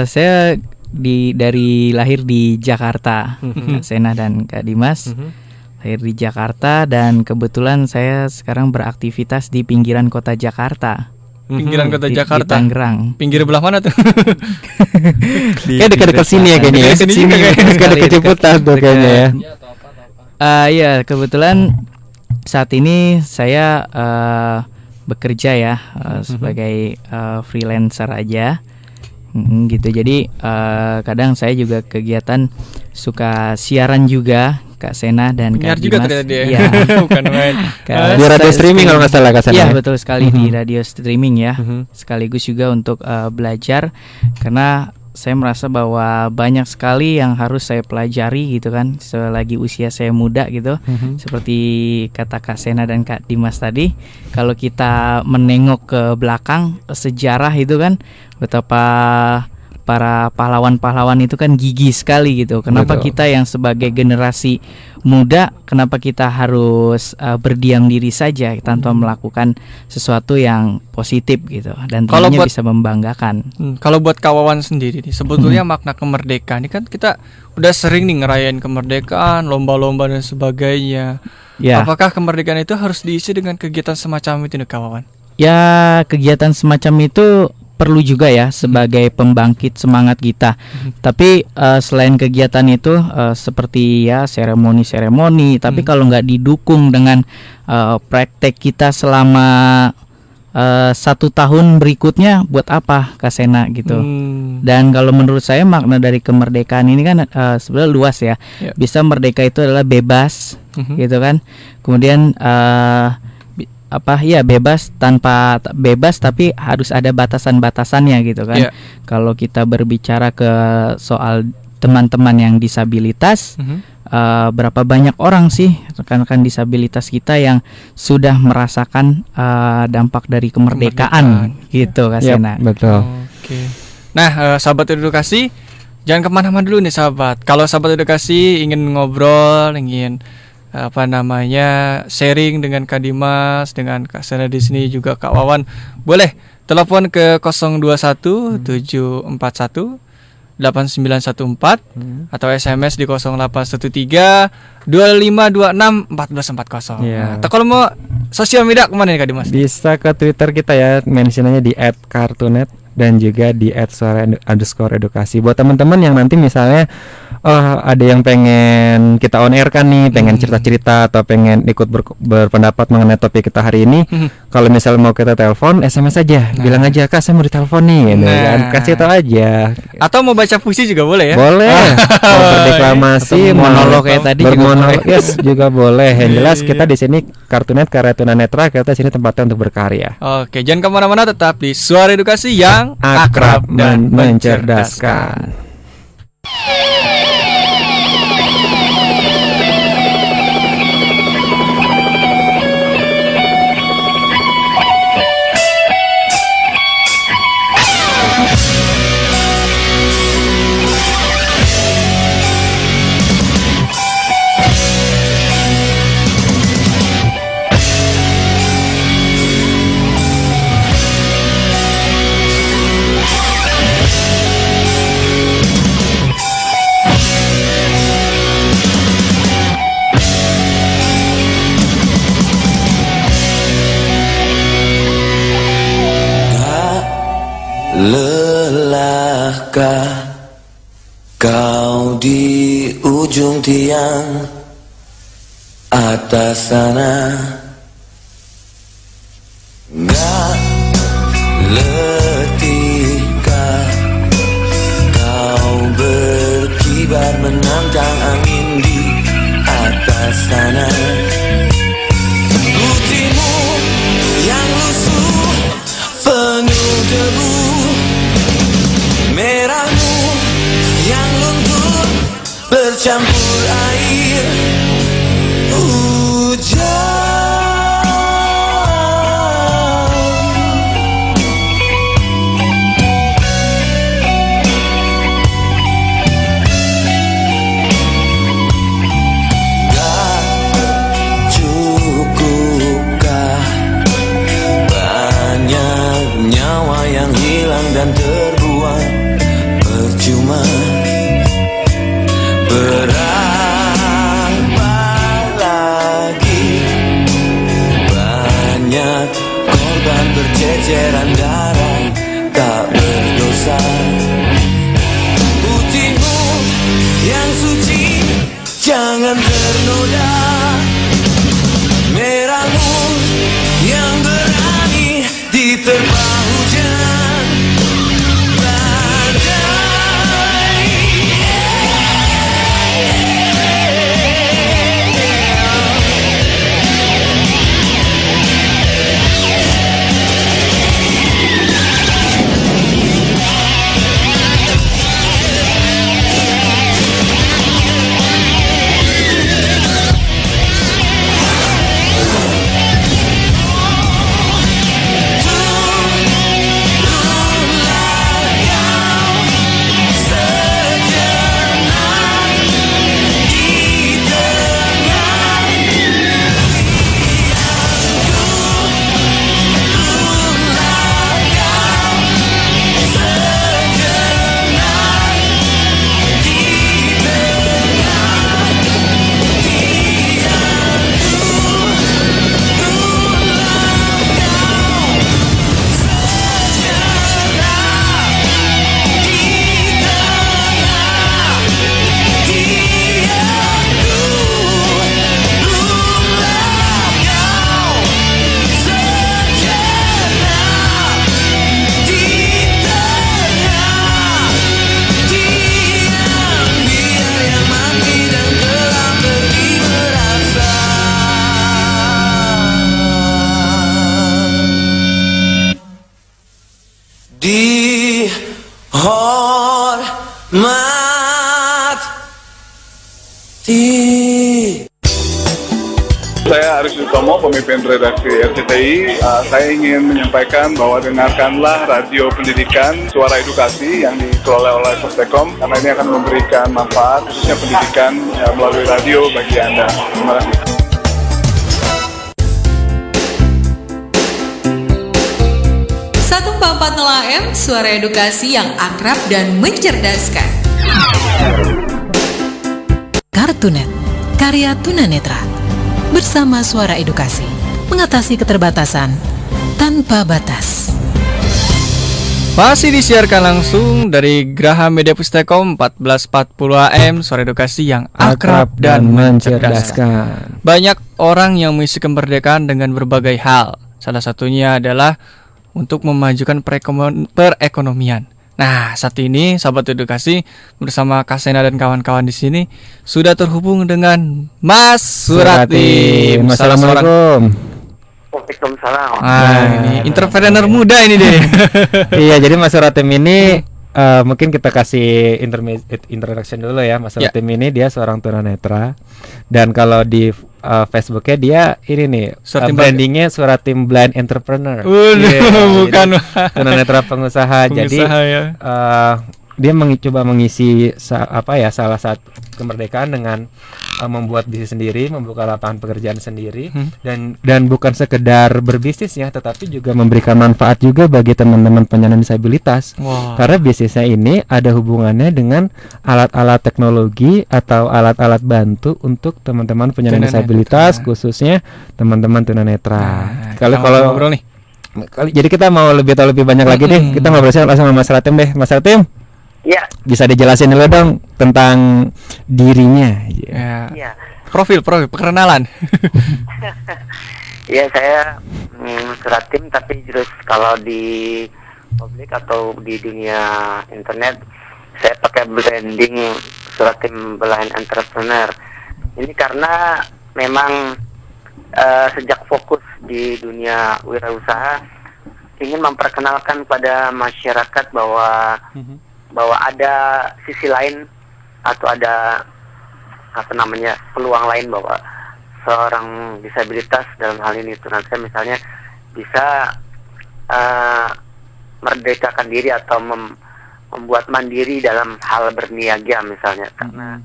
saya dari lahir di Jakarta, Kak Sena dan Kak Dimas. Lahir di Jakarta dan kebetulan saya sekarang beraktivitas di pinggiran kota Jakarta. Pinggiran kota Jakarta. Di Tangerang. Pinggir belah mana tuh? Kayak dekat-dekat sini ya kayaknya ya. Sini dekat Ciputat tuh kayaknya ya. Iya, kebetulan saat ini saya bekerja ya sebagai freelancer aja. Gitu. Jadi kadang saya juga kegiatan suka siaran juga Kak Sena dan Kak Dimas. Iya. Bukan main. Di radio streaming kalau nggak salah Kak Sena. Iya betul sekali di radio streaming ya. Sekaligus juga untuk belajar, karena saya merasa bahwa banyak sekali yang harus saya pelajari gitu kan selagi usia saya muda gitu. Seperti kata Kak Sena dan Kak Dimas tadi, kalau kita menengok ke belakang sejarah itu kan betapa para pahlawan-pahlawan itu kan gigih sekali gitu. Kenapa kita yang sebagai generasi muda, kenapa kita harus berdiam diri saja tanpa melakukan sesuatu yang positif gitu, dan tentunya bisa membanggakan. Kalau buat kawan sendiri nih, sebetulnya makna kemerdekaan ini kan kita udah sering nih ngerayain kemerdekaan, lomba-lomba dan sebagainya. Apakah kemerdekaan itu harus diisi dengan kegiatan semacam itu nih kawan? Ya, kegiatan semacam itu perlu juga ya sebagai pembangkit semangat kita. Tapi selain kegiatan itu seperti ya seremoni-seremoni, tapi kalau nggak didukung dengan praktek kita selama 1 tahun berikutnya, buat apa Kak Sena gitu. Dan kalau menurut saya makna dari kemerdekaan ini kan sebenarnya luas ya. Bisa merdeka itu adalah bebas gitu kan. Kemudian bebas tapi harus ada batasan-batasannya gitu kan. Kalau kita berbicara ke soal teman-teman yang disabilitas, berapa banyak orang sih rekan-rekan disabilitas kita yang sudah merasakan dampak dari kemerdekaan gitu Kak Sena. Betul. Oke. Nah, sahabat edukasi, jangan kemana-mana dulu nih sahabat. Kalau sahabat edukasi ingin ngobrol, ingin sharing dengan Kak Dimas, dengan Kak Sena di sini, juga Kak Wawan, boleh telepon ke 021 741 8914 atau SMS di 0813 2526 1440. Yeah. Atau kalau mau sosial media kemana nih Kak Dimas? Bisa ke Twitter kita ya, mentionnya di @kartunet dan juga di @suara_edukasi. Buat teman-teman yang nanti misalnya ada yang pengen kita on air kan nih, pengen cerita-cerita atau pengen ikut berpendapat mengenai topik kita hari ini, kalau misalnya mau kita telepon, SMS aja, bilang aja Kak saya mau ditelepon nih, gitu kan. Kasih tahu aja. Atau mau baca puisi juga boleh ya? Boleh. Mau berdeklamasi, monolog kayak tadi bermonolog, yes, juga boleh. Yang jelas kita di sini Kartunet, Karya Tunanetra, kita di sini tempatnya untuk berkarya. Oke, jangan kemana-mana, tetap di Suara Edukasi yang akrab dan mencerdaskan. Lelahkah kau di ujung tiang atas sana? Gak letihkah kau berkibar menantang angin di atas sana? Putihmu yang lusuh penuh debu, merahmu yang luntur bercampur air hujan. Gak cukupkah banyak nyawa yang hilang dan terbuang percuma? Berapa lagi banyak korban berceceran darah tak berdosa? Putihmu yang suci jangan ternoda, merahmu yang berani diterpa hujan badai. Di Saya Aris Utomo, pemimpin redaksi RCTI. Saya ingin menyampaikan bahwa dengarkanlah radio pendidikan Suara Edukasi yang dikelola oleh Sostekom, karena ini akan memberikan manfaat, khususnya pendidikan melalui radio bagi Anda. Terima kasih. AM, Suara Edukasi yang akrab dan mencerdaskan. Kartunet, karya tunanetra. Bersama Suara Edukasi, mengatasi keterbatasan tanpa batas. Masih disiarkan langsung dari Graha Media Pustekom 1440 AM, Suara Edukasi yang akrab dan mencerdaskan. Banyak orang yang mengisi kemerdekaan dengan berbagai hal. Salah satunya adalah untuk memajukan perekonomian. Nah, saat ini sahabat edukasi bersama Kak Sena dan kawan-kawan di sini sudah terhubung dengan Mas Suratim. Assalamualaikum. Waalaikumsalam. Ini entrepreneur muda ini deh. Iya, jadi Mas Suratim ini mungkin kita kasih introduction dulu ya. Mas Suratim ini dia seorang tunanetra, dan kalau di Facebooknya dia ini nih brandingnya Suratim Blind Entrepreneur. Bukan tunanetra pengusaha. Jadi ya. Dia mencoba mengisi salah satu kemerdekaan dengan membuat bisnis sendiri, membuka lapangan pekerjaan sendiri, dan bukan sekedar berbisnis ya, tetapi juga memberikan manfaat juga bagi teman-teman penyandang disabilitas. Karena bisnisnya ini ada hubungannya dengan alat-alat teknologi atau alat-alat bantu untuk teman-teman penyandang disabilitas, khususnya teman-teman tunanetra. Kalau ngobrol nih, jadi kita mau lebih banyak lagi deh, kita ngobrol langsung sama Mas Suratim deh. Mas Suratim, ya, bisa dijelasin dulu dong tentang dirinya. Ya. Profil perkenalan. Ya, saya Suratim, tapi terus kalau di publik atau di dunia internet saya pakai branding Suratim Blind Entrepreneur. Ini karena memang sejak fokus di dunia wirausaha ingin memperkenalkan pada masyarakat bahwa ada sisi lain atau ada peluang lain, bahwa seorang disabilitas dalam hal ini tunanetra misalnya bisa merdekakan diri atau membuat mandiri dalam hal berniaga misalnya, karena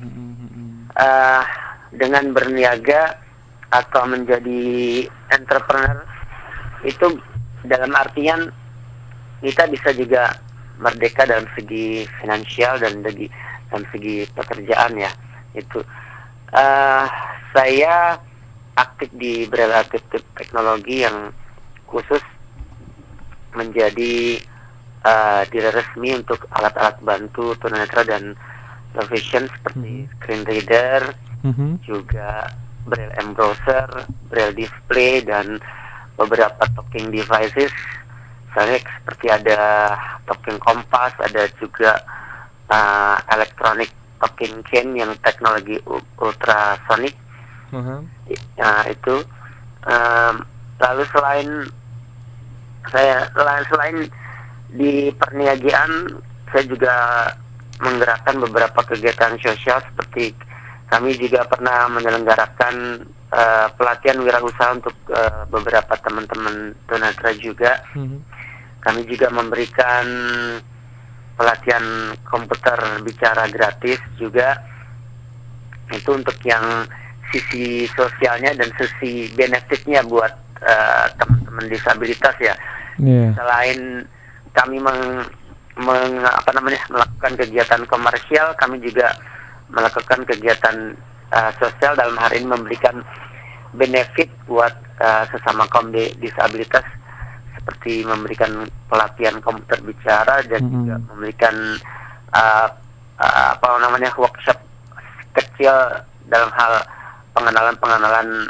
dengan berniaga atau menjadi entrepreneur itu dalam artian kita bisa juga merdeka dalam segi finansial dan dalam segi pekerjaan ya. Itu saya aktif di Braille Assistive Teknologi yang khusus menjadi dealer resmi untuk alat-alat bantu tunanetra dan low vision seperti screen reader, juga Braille Embroider, Braille display, dan beberapa talking devices. Misalnya seperti ada talking kompas, ada juga electronic talking cane yang teknologi ultrasonic. Itu lalu selain di perniagaan, saya juga menggerakkan beberapa kegiatan sosial, seperti kami juga pernah menyelenggarakan pelatihan wirausaha untuk beberapa teman-teman tunanetra juga. Kami juga memberikan pelatihan komputer bicara gratis juga. Itu untuk yang sisi sosialnya dan sisi benefitnya buat teman-teman disabilitas ya. Selain kami melakukan kegiatan komersial, kami juga melakukan kegiatan sosial, dalam hari ini memberikan benefit buat sesama kaum disabilitas, seperti memberikan pelatihan komputer bicara dan juga memberikan workshop kecil dalam hal pengenalan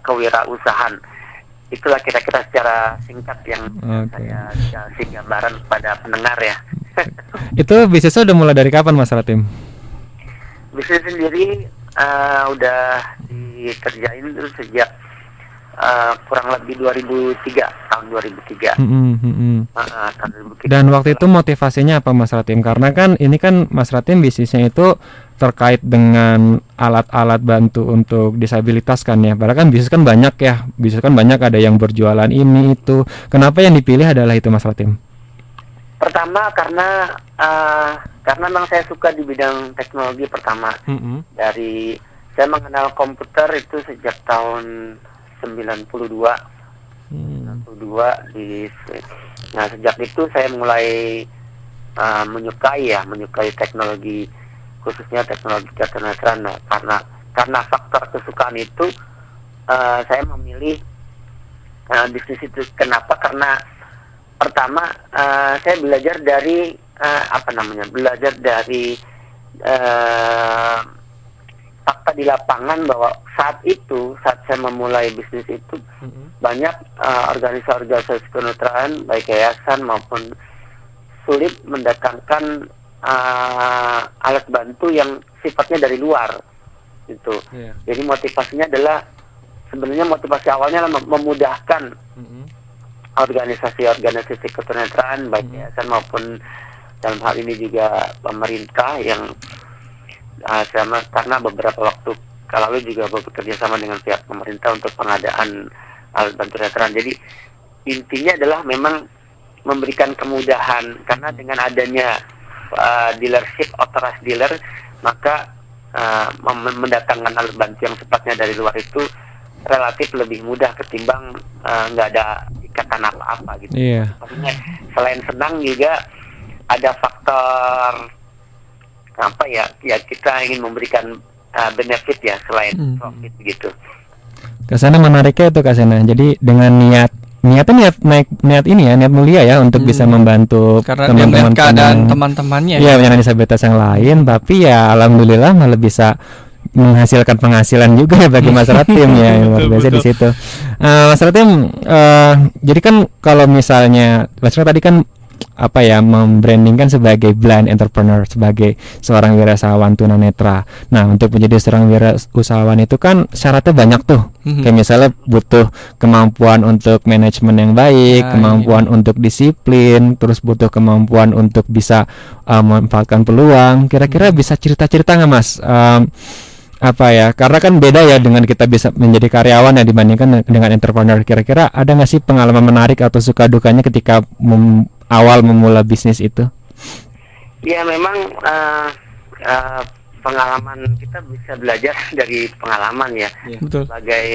kewirausahaan. Itulah kira-kira secara singkat yang saya kasih gambaran kepada pendengar ya. Itu bisnisnya udah mulai dari kapan, Mas Suratim? Bisnis sendiri udah dikerjain terus sejak kurang lebih tahun 2003. Tahun 2003. Dan waktu itu motivasinya apa Mas Ratim? Karena kan ini kan Mas Ratim bisnisnya itu terkait dengan alat-alat bantu untuk disabilitas kan ya. Padahal kan bisnis kan banyak ya. Bisnis kan banyak, ada yang berjualan ini itu. Kenapa yang dipilih adalah itu Mas Ratim? Pertama karena memang saya suka di bidang teknologi pertama. Dari saya mengenal komputer itu sejak tahun 92 nah sejak itu saya mulai menyukai teknologi, khususnya teknologi ketenagaan. Karena faktor kesukaan itu saya memilih bisnis itu. Kenapa? Karena pertama saya belajar dari fakta di lapangan bahwa saat saya memulai bisnis itu banyak organisasi kenetraan baik yayasan maupun sulit mendatangkan alat bantu yang sifatnya dari luar itu. Jadi motivasinya adalah sebenarnya motivasi awalnya adalah memudahkan organisasi kenetraan baik yayasan maupun dalam hal ini juga pemerintah yang karena beberapa waktu lalu juga bekerja sama dengan pihak pemerintah untuk pengadaan alat bantu kenetraan. Jadi intinya adalah memang memberikan kemudahan, karena dengan adanya dealership authorized dealer, maka mendatangkan alat bantu yang sifatnya dari luar itu relatif lebih mudah ketimbang nggak ada ikatan apa-apa gitu. Maksudnya selain senang juga ada faktor kita ingin memberikan benefit ya selain profit gitu. Kesana menariknya itu Kasena. Jadi dengan niat ini ya, niat mulia ya untuk bisa membantu teman-teman keadaan teman-temannya. Iya, yang disabilitas yang lain, tapi ya alhamdulillah malah bisa menghasilkan penghasilan juga ya bagi Mas Ratim ya, luar biasa di situ. Mas Ratim, jadi kan kalau misalnya Mas Ratim tadi kan membrandingkan sebagai blind entrepreneur, sebagai seorang wirausahawan tunanetra. Nah, untuk menjadi seorang wirausahawan itu kan syaratnya banyak tuh. Kayak misalnya butuh kemampuan untuk manajemen yang baik, kemampuan untuk disiplin, terus butuh kemampuan untuk bisa memanfaatkan peluang. Kira-kira bisa cerita-cerita nggak Mas? Karena kan beda ya dengan kita bisa menjadi karyawan ya dibandingkan dengan entrepreneur. Kira-kira ada nggak sih pengalaman menarik atau suka dukanya ketika awal memulai bisnis itu? Ya memang pengalaman kita bisa belajar dari pengalaman ya. Betul. Sebagai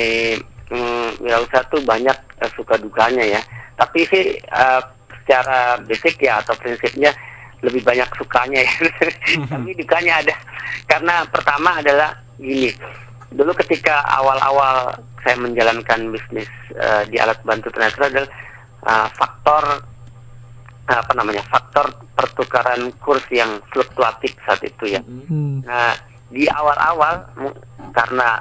wirausaha tuh banyak suka dukanya ya. Tapi sih secara basic ya atau prinsipnya lebih banyak sukanya ya. Tapi dukanya ada. Karena pertama adalah gini, dulu ketika awal-awal saya menjalankan bisnis di alat bantu tunanetra adalah faktor pertukaran kurs yang fluktuatif saat itu ya. Nah di awal-awal karena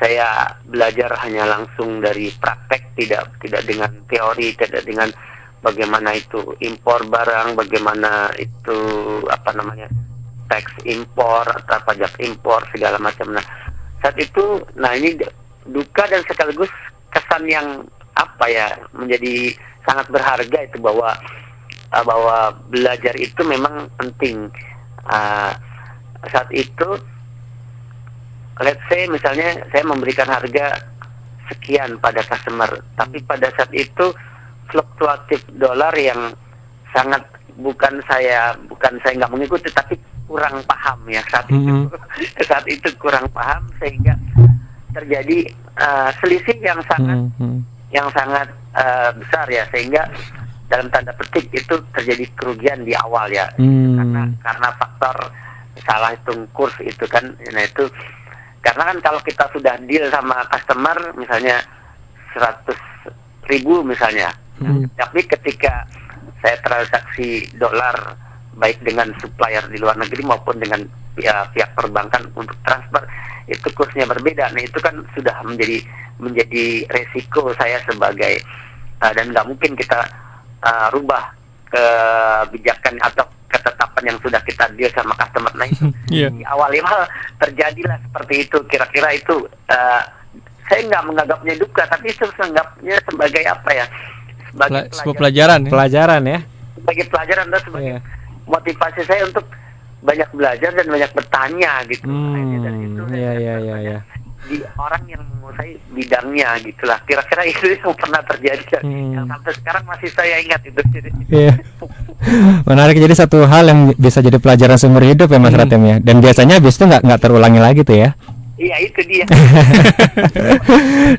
saya belajar hanya langsung dari praktek, tidak dengan teori, tidak dengan bagaimana itu impor barang, bagaimana itu tax impor atau pajak impor segala macam. Nah saat itu, ini duka dan sekaligus kesan yang menjadi sangat berharga itu bahwa belajar itu memang penting. Saat itu, let's say misalnya saya memberikan harga sekian pada customer, tapi pada saat itu fluktuatif dolar yang sangat bukan saya nggak mengikuti, tapi kurang paham ya saat itu. Saat itu kurang paham sehingga terjadi selisih yang sangat besar ya, sehingga dalam tanda petik itu terjadi kerugian di awal ya. Karena faktor salah hitung kurs itu kan. Nah itu karena kan kalau kita sudah deal sama customer misalnya 100.000 misalnya, tapi ketika saya transaksi dolar baik dengan supplier di luar negeri maupun dengan pihak perbankan untuk transfer, itu kursnya berbeda. Nah itu kan sudah menjadi resiko saya sebagai dan nggak mungkin kita rubah kebijakan atau ketetapan yang sudah kita deal sama customer. Nah itu di awal terjadilah seperti itu. Kira-kira itu saya nggak menganggapnya duka, tapi saya menganggapnya sebagai apa ya? Sebagai sebuah pelajaran. Pelajaran ya. Sebagai pelajaran dan sebagai motivasi saya untuk banyak belajar dan banyak bertanya gitu. Akhirnya dari itu Iya. di orang yang menguasai bidangnya gitulah. Kira-kira itu yang pernah terjadi yang sampai sekarang masih saya ingat itu. Iya. Menarik, jadi satu hal yang bisa jadi pelajaran seumur hidup ya Mas Ratim ya. Dan biasanya habis itu nggak terulangi lagi tuh ya. Iya, itu dia.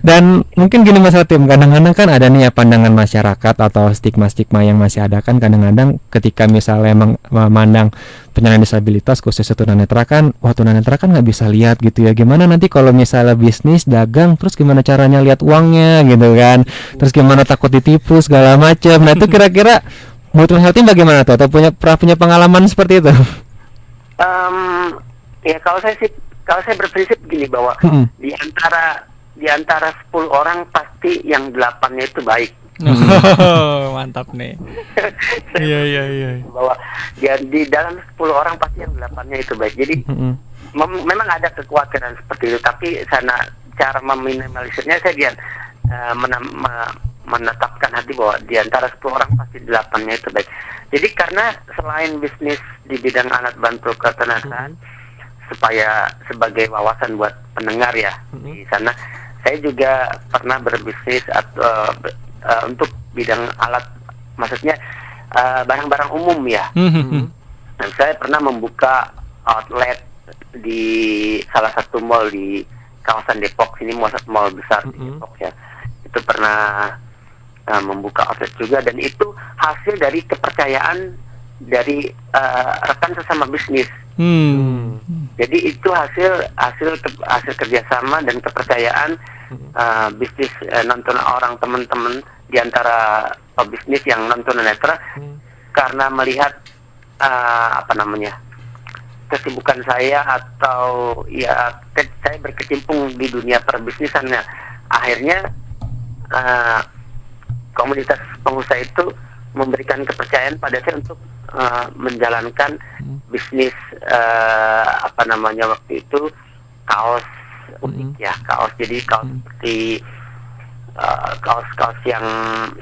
Dan mungkin gini Mas Ratim, kadang-kadang kan ada nih ya pandangan masyarakat atau stigma-stigma yang masih ada kan, kadang-kadang ketika misalnya memandang penyandang disabilitas khususnya tunanetra kan, wah tunanetra kan nggak bisa lihat gitu ya, gimana nanti kalau misalnya bisnis dagang terus gimana caranya lihat uangnya gitu kan, terus gimana takut ditipu segala macam. Nah itu kira-kira menurut Mas Ratim bagaimana tuh, atau pernah punya pengalaman seperti itu? Ya kalau saya berprinsip gini bahwa di antara 10 orang pasti yang 8-nya itu baik. Mantap nih. Iya. Bahwa di dalam 10 orang pasti yang 8-nya itu baik. Jadi memang ada kekhawatiran seperti itu, tapi cara meminimalisirnya saya menetapkan hati bahwa di antara 10 orang pasti 8-nya itu baik. Jadi karena selain bisnis di bidang alat bantu ketenagaan, supaya sebagai wawasan buat pendengar ya di sana, saya juga pernah berbisnis atau untuk bidang alat, maksudnya barang-barang umum ya. Dan saya pernah membuka outlet di salah satu mall di kawasan Depok sini, mall besar di Depok ya. Itu pernah membuka outlet juga, dan itu hasil dari kepercayaan dari rekan sesama bisnis. Jadi itu hasil kerjasama dan kepercayaan bisnis nonton orang teman-teman di antara pebisnis yang non tunanetra, karena melihat kesibukan saya atau ya saya berkecimpung di dunia perbisnisannya. Akhirnya komunitas pengusaha itu memberikan kepercayaan pada saya untuk menjalankan bisnis waktu itu kaos unik ya, jadi kaos seperti kaos-kaos yang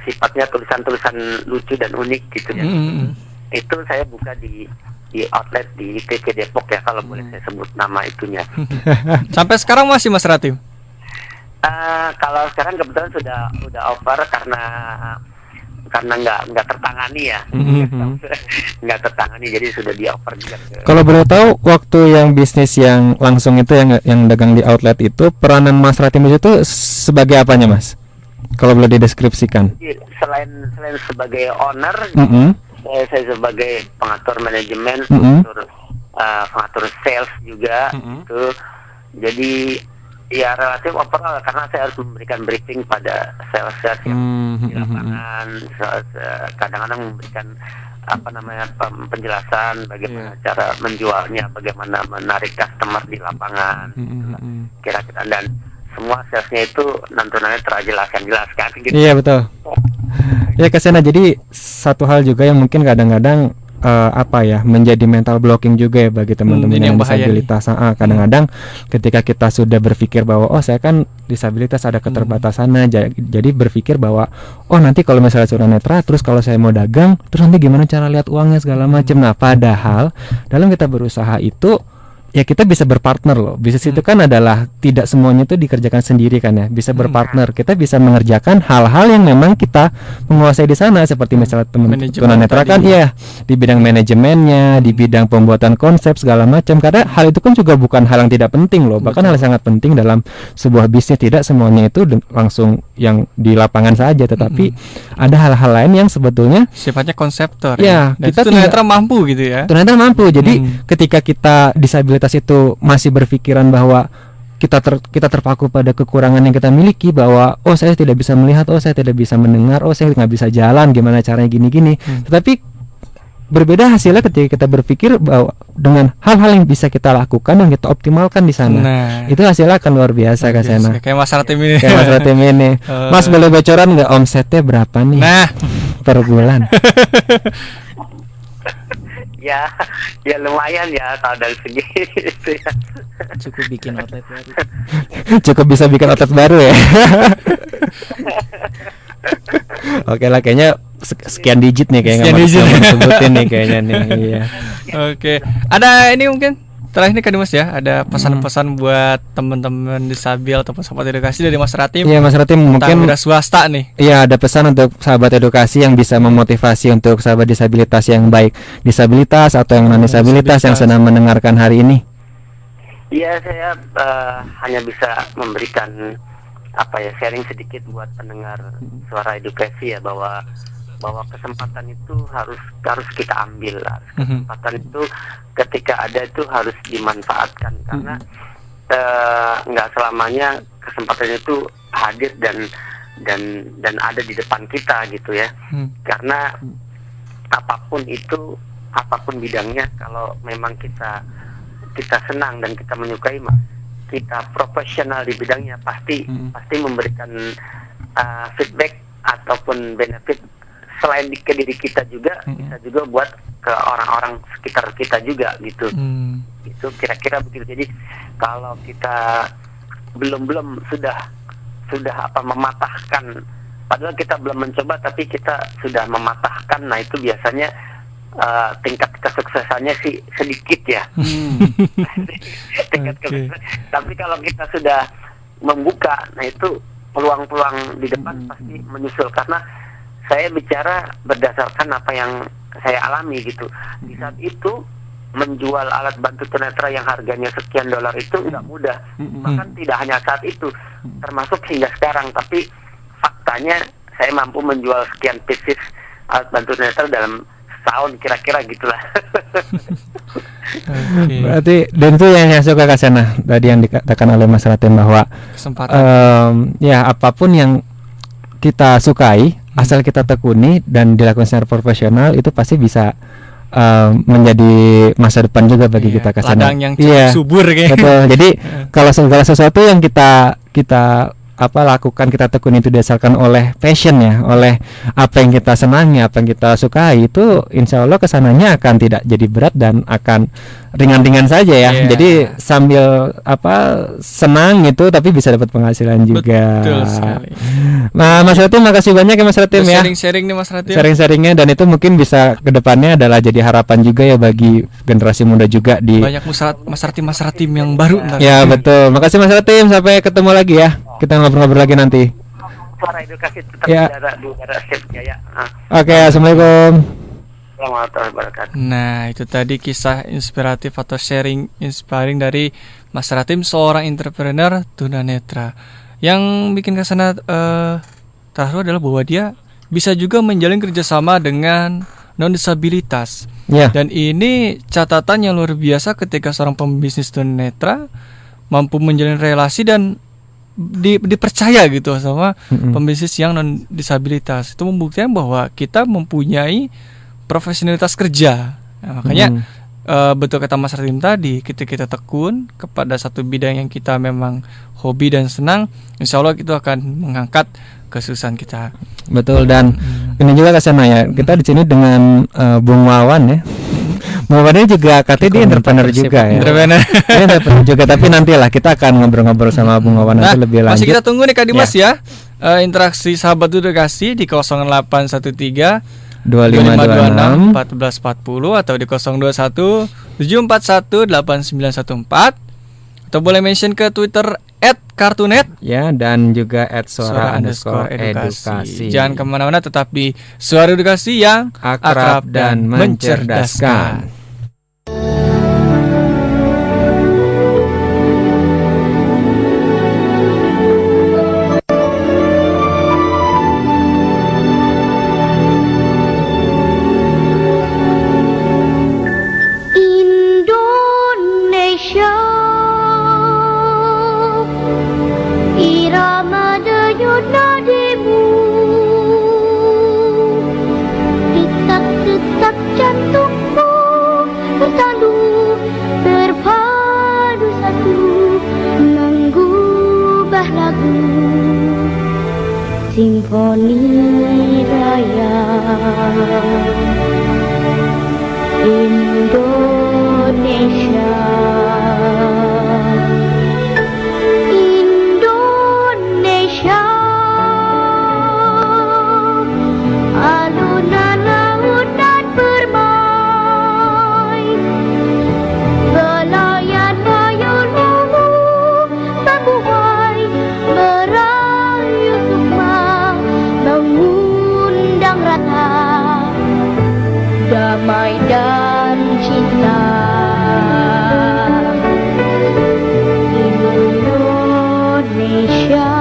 sifatnya tulisan-tulisan lucu dan unik gitu ya. Itu saya buka di outlet di TP Depok ya, kalau boleh saya sebut nama itunya. Sampai sekarang masih Mas Ratim? Kalau sekarang kebetulan sudah over karena nggak tertangani ya. Nggak tertangani, jadi sudah di-offer juga. Kalau boleh tahu waktu yang bisnis yang langsung itu yang dagang di outlet itu, peranan Mas Ratim itu sebagai apanya Mas? Kalau boleh dideskripsikan. Selain sebagai owner, saya sebagai pengatur manajemen, pengatur sales juga itu. Jadi ya relatif overall, karena saya harus memberikan briefing pada sales yang di lapangan, kadang-kadang memberikan penjelasan bagaimana cara menjualnya, bagaimana menarik customer di lapangan, kira-kira, dan semua salesnya itu nantunannya terjelaskan gitu. Iya betul. Ya kesana, jadi satu hal juga yang mungkin kadang-kadang menjadi mental blocking juga ya bagi teman-teman yang disabilitas. Kadang-kadang ketika kita sudah berpikir bahwa saya kan disabilitas, ada keterbatasan, jadi berpikir bahwa nanti kalau misalnya tunanetra, terus kalau saya mau dagang, terus nanti gimana cara lihat uangnya segala macam. Nah padahal dalam kita berusaha itu ya kita bisa berpartner loh. Bisnis itu kan adalah tidak semuanya itu dikerjakan sendiri kan ya. Bisa berpartner. Kita bisa mengerjakan hal-hal yang memang kita menguasai di sana, seperti misalnya teman tunanetra kan ya di bidang manajemennya, di bidang pembuatan konsep segala macam. Karena hal itu kan juga bukan hal yang tidak penting loh. Bahkan hal yang sangat penting dalam sebuah bisnis. Tidak semuanya itu langsung yang di lapangan saja, tetapi ada hal-hal lain yang sebetulnya sifatnya konseptor ya. Dan kita tunanetra mampu gitu ya. Tunanetra mampu. Jadi ketika kita disabilitas itu masih berpikiran bahwa kita terpaku pada kekurangan yang kita miliki, bahwa saya tidak bisa melihat, saya tidak bisa mendengar, saya nggak bisa jalan, gimana caranya gini-gini. Tetapi berbeda hasilnya ketika kita berpikir bahwa dengan hal-hal yang bisa kita lakukan, yang kita optimalkan di sana, itu hasilnya akan luar biasa ke sana. Kayak Mas Ratim ini. Mas boleh bocoran nggak omsetnya berapa nih? Per bulan? Ya lumayan ya kalau dari segi itu ya. Cukup bikin otot baru. Cukup bisa bikin otot baru ya. Oke lah, kayaknya sekian digit nih kayaknya sebutin nih kayaknya nih. Iya. Oke. Ada ini mungkin terakhir nih Kak Dimas ya, ada pesan-pesan buat teman-teman disabil ataupun sahabat edukasi dari Mas Ratim. Iya, Mas Ratim mungkin udah swasta nih. Iya, ada pesan untuk sahabat edukasi yang bisa memotivasi untuk sahabat disabilitas yang baik disabilitas atau yang non disabilitas yang sedang mendengarkan hari ini. Iya, saya hanya bisa memberikan sharing sedikit buat pendengar suara edukasi ya, bahwa kesempatan itu harus kita ambil. Kesempatan itu ketika ada itu harus dimanfaatkan, karena nggak selamanya kesempatan itu hadir dan ada di depan kita gitu ya. Karena apapun bidangnya, kalau memang kita senang dan kita menyukai, kita profesional di bidangnya, pasti memberikan feedback ataupun benefit selain ke diri kita juga, bisa juga buat ke orang-orang sekitar kita juga gitu. Itu kira-kira begitu. Jadi kalau kita belum sudah mematahkan, padahal kita belum mencoba tapi kita sudah mematahkan, nah itu biasanya tingkat kesuksesannya sih sedikit ya. Tingkat kesuksesan. Tapi kalau kita sudah membuka, nah itu peluang-peluang di depan pasti menyusul. Karena saya bicara berdasarkan apa yang saya alami gitu. Di saat itu menjual alat bantu tunanetra yang harganya sekian dolar itu nggak mudah. Bahkan tidak hanya saat itu, termasuk hingga sekarang. Tapi faktanya saya mampu menjual sekian pieces alat bantu tunanetra dalam setahun kira-kira gitulah. Berarti dan itu yang saya suka Kasana tadi yang dikatakan oleh Mas Ratim bahwa ya apapun yang kita sukai, asal kita tekuni dan dilakukan secara profesional, itu pasti bisa menjadi masa depan juga bagi kita Kasana. Ladang yang cukup subur kayak. Betul. Jadi kalau segala sesuatu yang kita lakukan, kita tekuni itu didasarkan oleh passion ya, oleh apa yang kita senangi, apa yang kita sukai, itu insya Allah kesananya akan tidak jadi berat dan akan ringan-ringan saja ya. Jadi sambil senang itu tapi bisa dapat penghasilan juga. Betul sekali. Nah, Mas Ratim, makasih banyak ya Mas Ratim ya. Sharing-sharing nih Mas Ratim. Sharing-sharingnya, dan itu mungkin bisa kedepannya adalah jadi harapan juga ya bagi generasi muda juga di. Banyak Mas Ratim yang baru. Ya betul. Makasih Mas Ratim, sampai ketemu lagi ya. Kita ngobrol-ngobrol lagi nanti. Suara edukasi tetap di udara Jaya. Oke, assalamualaikum. Warahmatullahi wabarakatuh. Nah, itu tadi kisah inspiratif atau sharing inspiring dari Mas Ratim, seorang entrepreneur tunanetra. Yang bikin kesana terharu adalah bahwa dia bisa juga menjalin kerjasama dengan non disabilitas. Dan ini catatan yang luar biasa ketika seorang pembisnis tunanetra mampu menjalin relasi dan dipercaya gitu sama pembisnis yang non disabilitas. Itu membuktikan bahwa kita mempunyai profesionalitas kerja. Nah, makanya betul kata Mas Ratim tadi, ketika kita tekun kepada satu bidang yang kita memang hobi dan senang, insya Allah itu akan mengangkat kesusahan kita. Betul. Dan ini juga Kasana ya, kita di sini dengan Bung Wawan ya. Bung Wawan ini juga katanya dia entrepreneur juga ya. Entrepreneur juga, tapi nantilah kita akan ngobrol-ngobrol sama Bung Wawan nanti lebih lanjut. Masih kita tunggu nih Kak Dimas ya. Interaksi sahabat edukasi di 0813 2526 1440 atau di 021 741 8914, atau boleh mention ke Twitter @kartunet ya, dan juga @suara_edukasi. Jangan kemana-mana, tetap di Suara Edukasi yang akrab dan mencerdaskan. Simfoni Raya. damai dan cinta. Indonesia.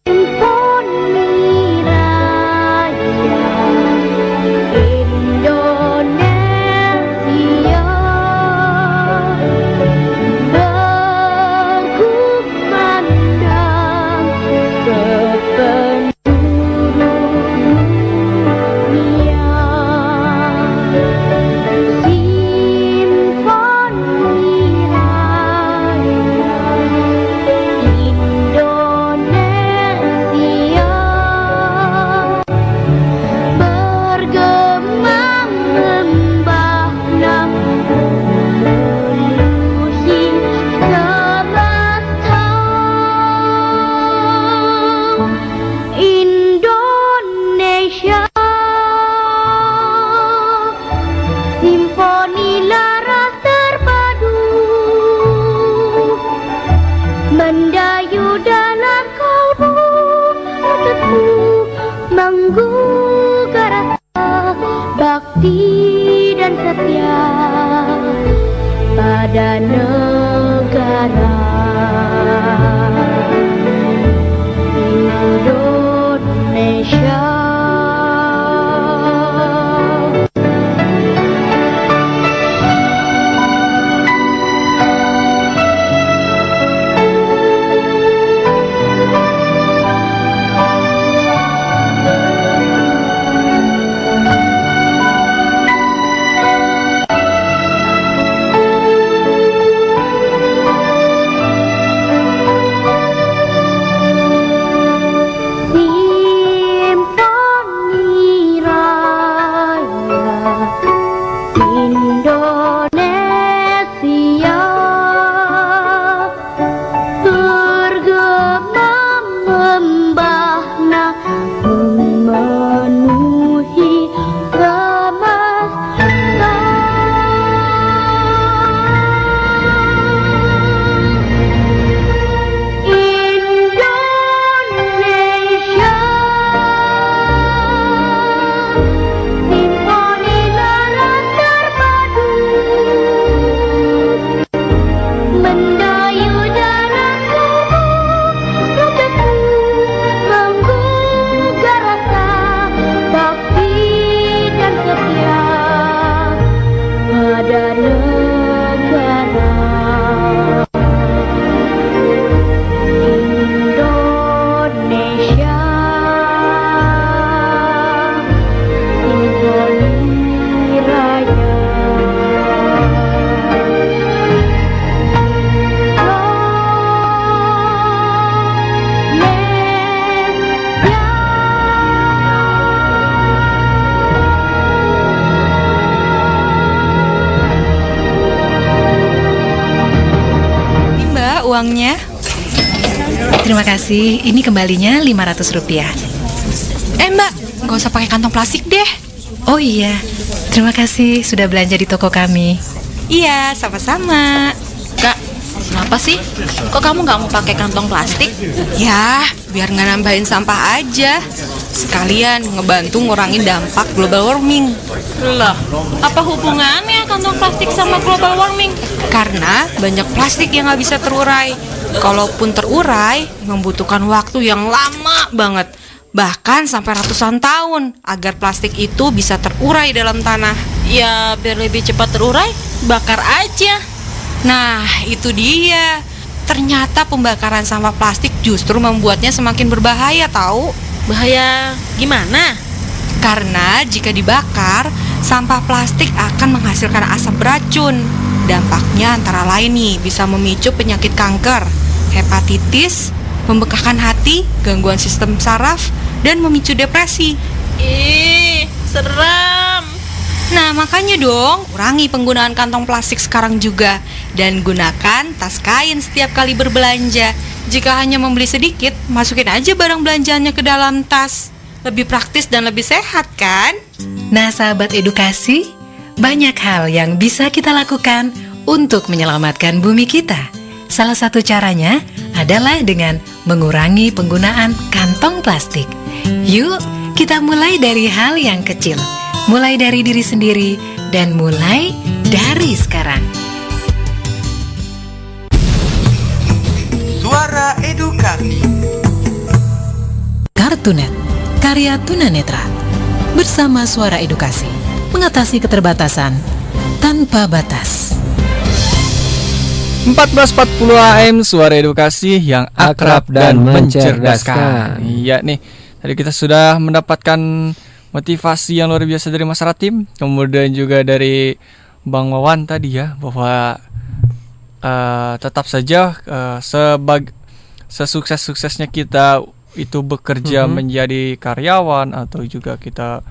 Simfoni Raya Indonesia, berkumandang ke penjuru dunia. Simfoni Raya Indonesia, bergema membahana memenuhi semesta. Indonesia, simfoni laras terpadu, mendayu dalam kalbu hatiku, menggugah rasa bakti dan setia pada negara. Indonesia. Simfoni Raya Indonesia, bergema membahana memenuhi semesta. Indonesia, simfoni laras terpadu, mendayu dalam kalbu hatiku, menggugah rasa bakti dan setia pada negara. Indonesia, simfoni raya. Mbak, uangnya. Terima kasih, ini kembalinya Rp500. Mbak, nggak usah pakai kantong plastik deh. Oh iya, terima kasih sudah belanja di toko kami. Iya, sama-sama. Kak, kenapa sih? Kok kamu nggak mau pakai kantong plastik? Ya, biar nggak nambahin sampah aja. Sekalian ngebantu ngurangin dampak global warming. Loh, apa hubungannya kantong plastik sama global warming? Karena banyak plastik yang nggak bisa terurai. Kalaupun terurai, membutuhkan waktu yang lama banget. Bahkan sampai ratusan tahun agar plastik itu bisa terurai dalam tanah. Ya, biar lebih cepat terurai, bakar aja. Nah, itu dia. Ternyata pembakaran sampah plastik justru membuatnya semakin berbahaya, tahu? Bahaya gimana? Karena jika dibakar, sampah plastik akan menghasilkan asap beracun. Dampaknya antara lain nih, bisa memicu penyakit kanker, hepatitis, membekakkan hati, gangguan sistem saraf, dan memicu depresi. Ih, serem. Nah, makanya dong, kurangi penggunaan kantong plastik sekarang juga. Dan gunakan tas kain setiap kali berbelanja. Jika hanya membeli sedikit, masukin aja barang belanjaannya ke dalam tas. Lebih praktis dan lebih sehat kan? Nah, sahabat edukasi, banyak hal yang bisa kita lakukan untuk menyelamatkan bumi kita. Salah satu caranya adalah dengan mengurangi penggunaan kantong plastik. Yuk, kita mulai dari hal yang kecil. Mulai dari diri sendiri dan mulai dari sekarang. Suara Edukasi. Kartunet, karya tunanetra. Bersama Suara Edukasi, mengatasi keterbatasan tanpa batas. 14.40 AM, Suara Edukasi yang akrab dan mencerdaskan. Iya nih, tadi kita sudah mendapatkan motivasi yang luar biasa dari Mas Ratim, kemudian juga dari Bang Wawan tadi ya, bahwa tetap saja sesukses-suksesnya kita itu bekerja menjadi karyawan atau juga kita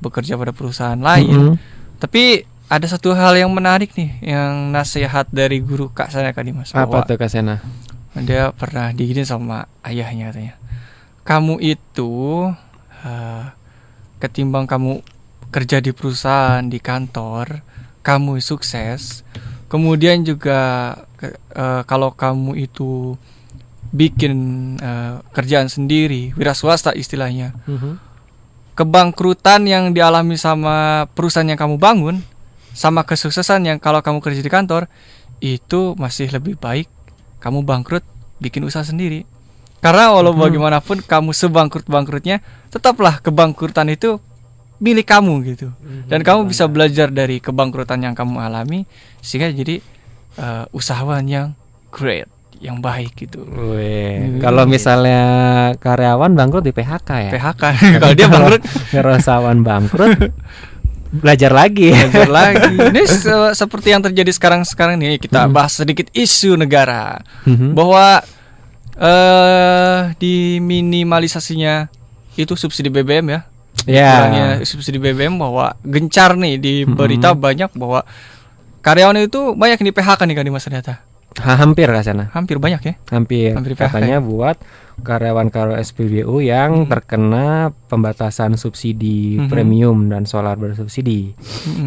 bekerja pada perusahaan lain. Tapi ada satu hal yang menarik nih, yang nasihat dari guru Kak Sena Kak Dimas. Apa tuh Kak Sena? Dia pernah diginin sama ayahnya katanya, kamu itu ketimbang kamu kerja di perusahaan, di kantor, kamu sukses, kemudian juga kalau kamu itu bikin kerjaan sendiri, wira swasta istilahnya, kebangkrutan yang dialami sama perusahaan yang kamu bangun, sama kesuksesan yang kalau kamu kerja di kantor, itu masih lebih baik kamu bangkrut bikin usaha sendiri. Karena walau bagaimanapun kamu sebangkrut-bangkrutnya, tetaplah kebangkrutan itu milik kamu gitu. Dan kamu bisa belajar dari kebangkrutan yang kamu alami, sehingga jadi usahawan yang great, yang baik gitu. Kalau misalnya karyawan bangkrut di PHK ya. PHK. Kalau dia bangkrut, karyawan bangkrut, belajar lagi. Ini seperti yang terjadi sekarang nih. Kita bahas sedikit isu negara, bahwa diminimalisasinya itu subsidi BBM ya. Kurangnya subsidi BBM, bahwa gencar nih di berita banyak bahwa karyawan itu banyak yang di PHK nih Kak Dimas ternyata. Hampir Kak Sana. Hampir banyak ya. Hampir katanya buat karyawan SPBU yang terkena pembatasan subsidi premium dan solar bersubsidi.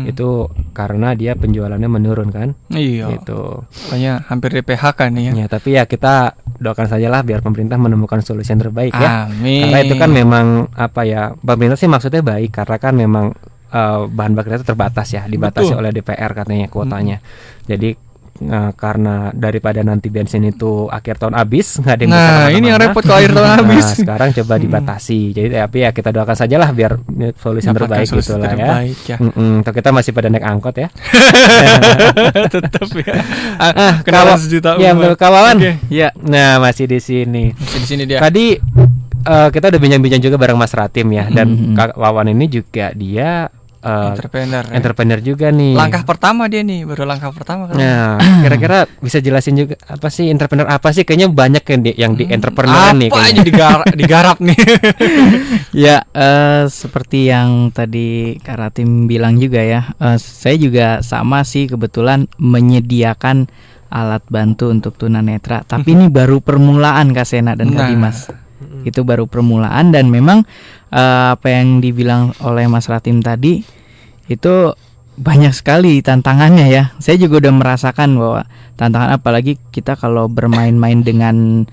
Itu karena dia penjualannya menurun kan. Iya. Gitu. Makanya hampir di PHK nih ya. Ya, tapi ya kita doakan sajalah biar pemerintah menemukan solusi yang terbaik ya. Amin. Karena itu kan memang pemerintah sih maksudnya baik, karena kan memang bahan bakar itu terbatas ya, dibatasi oleh DPR katanya kuotanya. Jadi karena daripada nanti bensin itu akhir tahun habis, nggak ada yang bisa kemana-mana. Ini yang repot kalau akhir tahun habis. Sekarang coba dibatasi. Jadi tapi ya kita doakan sajalah biar solusi terbaik gitulah ya. Atau kita masih pada naik angkot ya. Tetap ya. Kalau sejuta ya kawan. Ya. Nah, masih di sini. Masih di sini dia. Tadi kita udah bincang-bincang juga bareng Mas Ratim ya, dan Kak Wawan ini juga dia entrepreneur juga nih. Langkah pertama dia nih, baru langkah pertama kan. Nah, kira-kira bisa jelasin juga apa sih entrepreneur apa sih? Kayaknya banyak yang di entrepreneur nih. Apa aja digarap nih. Ya, seperti yang tadi Kak Ratim bilang juga ya, saya juga sama sih kebetulan menyediakan alat bantu untuk tunanetra. Tapi ini baru permulaan Kak Sena dan Kak Dimas. Itu baru permulaan, dan memang apa yang dibilang oleh Mas Ratim tadi itu banyak sekali tantangannya ya. Saya juga udah merasakan bahwa tantangan, apalagi kita kalau bermain-main dengan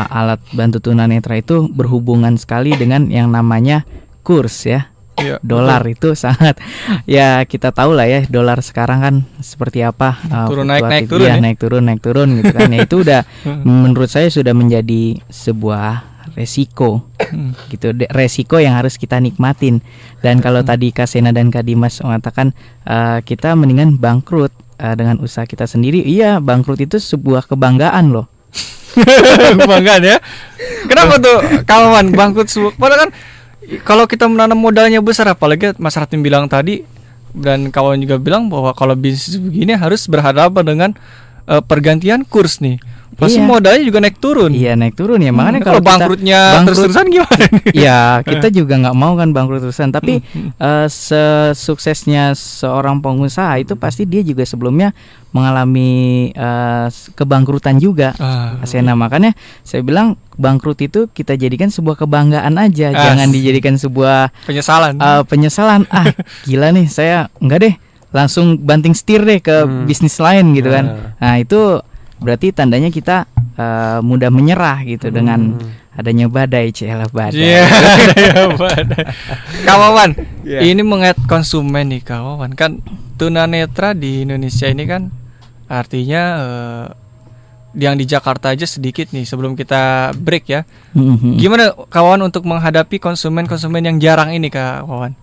alat bantu tunanetra itu berhubungan sekali dengan yang namanya kurs ya. Dolar itu sangat ya, kita tahu lah ya dolar sekarang kan seperti apa, turun naik turun ya, naik turun gitu kan. Ya itu udah menurut saya sudah menjadi sebuah resiko gitu, resiko yang harus kita nikmatin. Dan kalau tadi Kak Sena dan Kak Dimas mengatakan kita mendingan bangkrut dengan usaha kita sendiri. Iya, bangkrut itu sebuah kebanggaan loh. Kebanggaan ya. Kenapa tuh kawan bangkrut? Padahal kan kalau kita menanam modalnya besar, apalagi Mas Ratim bilang tadi dan kawan juga bilang bahwa kalau bisnis begini harus berhadapan dengan pergantian kurs nih. Pasti modalnya juga naik turun. Iya, naik turun ya. Makanya kalau bangkrutnya terus-terusan gimana? Ya, kita juga nggak mau kan bangkrut terusan. Tapi sesuksesnya seorang pengusaha itu pasti dia juga sebelumnya mengalami kebangkrutan juga. Asena, makanya saya bilang bangkrut itu kita jadikan sebuah kebanggaan aja, jangan dijadikan sebuah penyesalan. Gila nih, saya enggak deh, langsung banting setir deh ke bisnis lain gitu kan. Nah, itu berarti tandanya kita mudah menyerah gitu dengan adanya badai, badai. Badai. Kawan, ini mengenai konsumen nih kawan. Kan tunanetra di Indonesia ini kan artinya yang di Jakarta aja sedikit nih. Sebelum kita break ya, gimana kawan untuk menghadapi konsumen yang jarang ini kawan?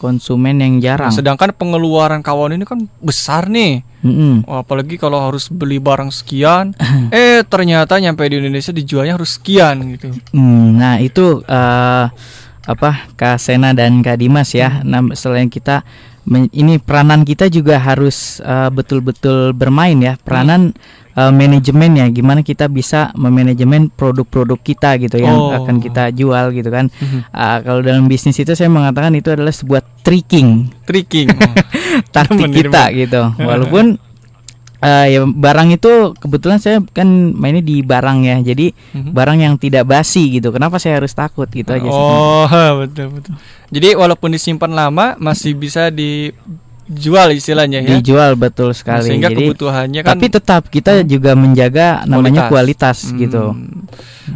Konsumen yang jarang. Sedangkan pengeluaran kawan ini kan besar nih. Apalagi kalau harus beli barang sekian, ternyata nyampe di Indonesia dijualnya harus sekian gitu. Nah itu Kak Sena dan Kak Dimas ya. Nah, selain kita ini peranan kita juga harus betul-betul bermain ya. Peranan manajemen ya, gimana kita bisa memanajemen produk-produk kita gitu yang akan kita jual gitu kan. Kalau dalam bisnis itu saya mengatakan itu adalah sebuah tricking taktik kita gitu. Walaupun ya barang itu kebetulan saya kan mainnya di barang ya, jadi barang yang tidak basi gitu. Kenapa saya harus takut gitu aja sih. Betul. Jadi walaupun disimpan lama masih bisa dijual istilahnya ya. Dijual, betul sekali. Sehingga jadi, kebutuhannya kan. Tapi tetap kita juga menjaga namanya kualitas gitu.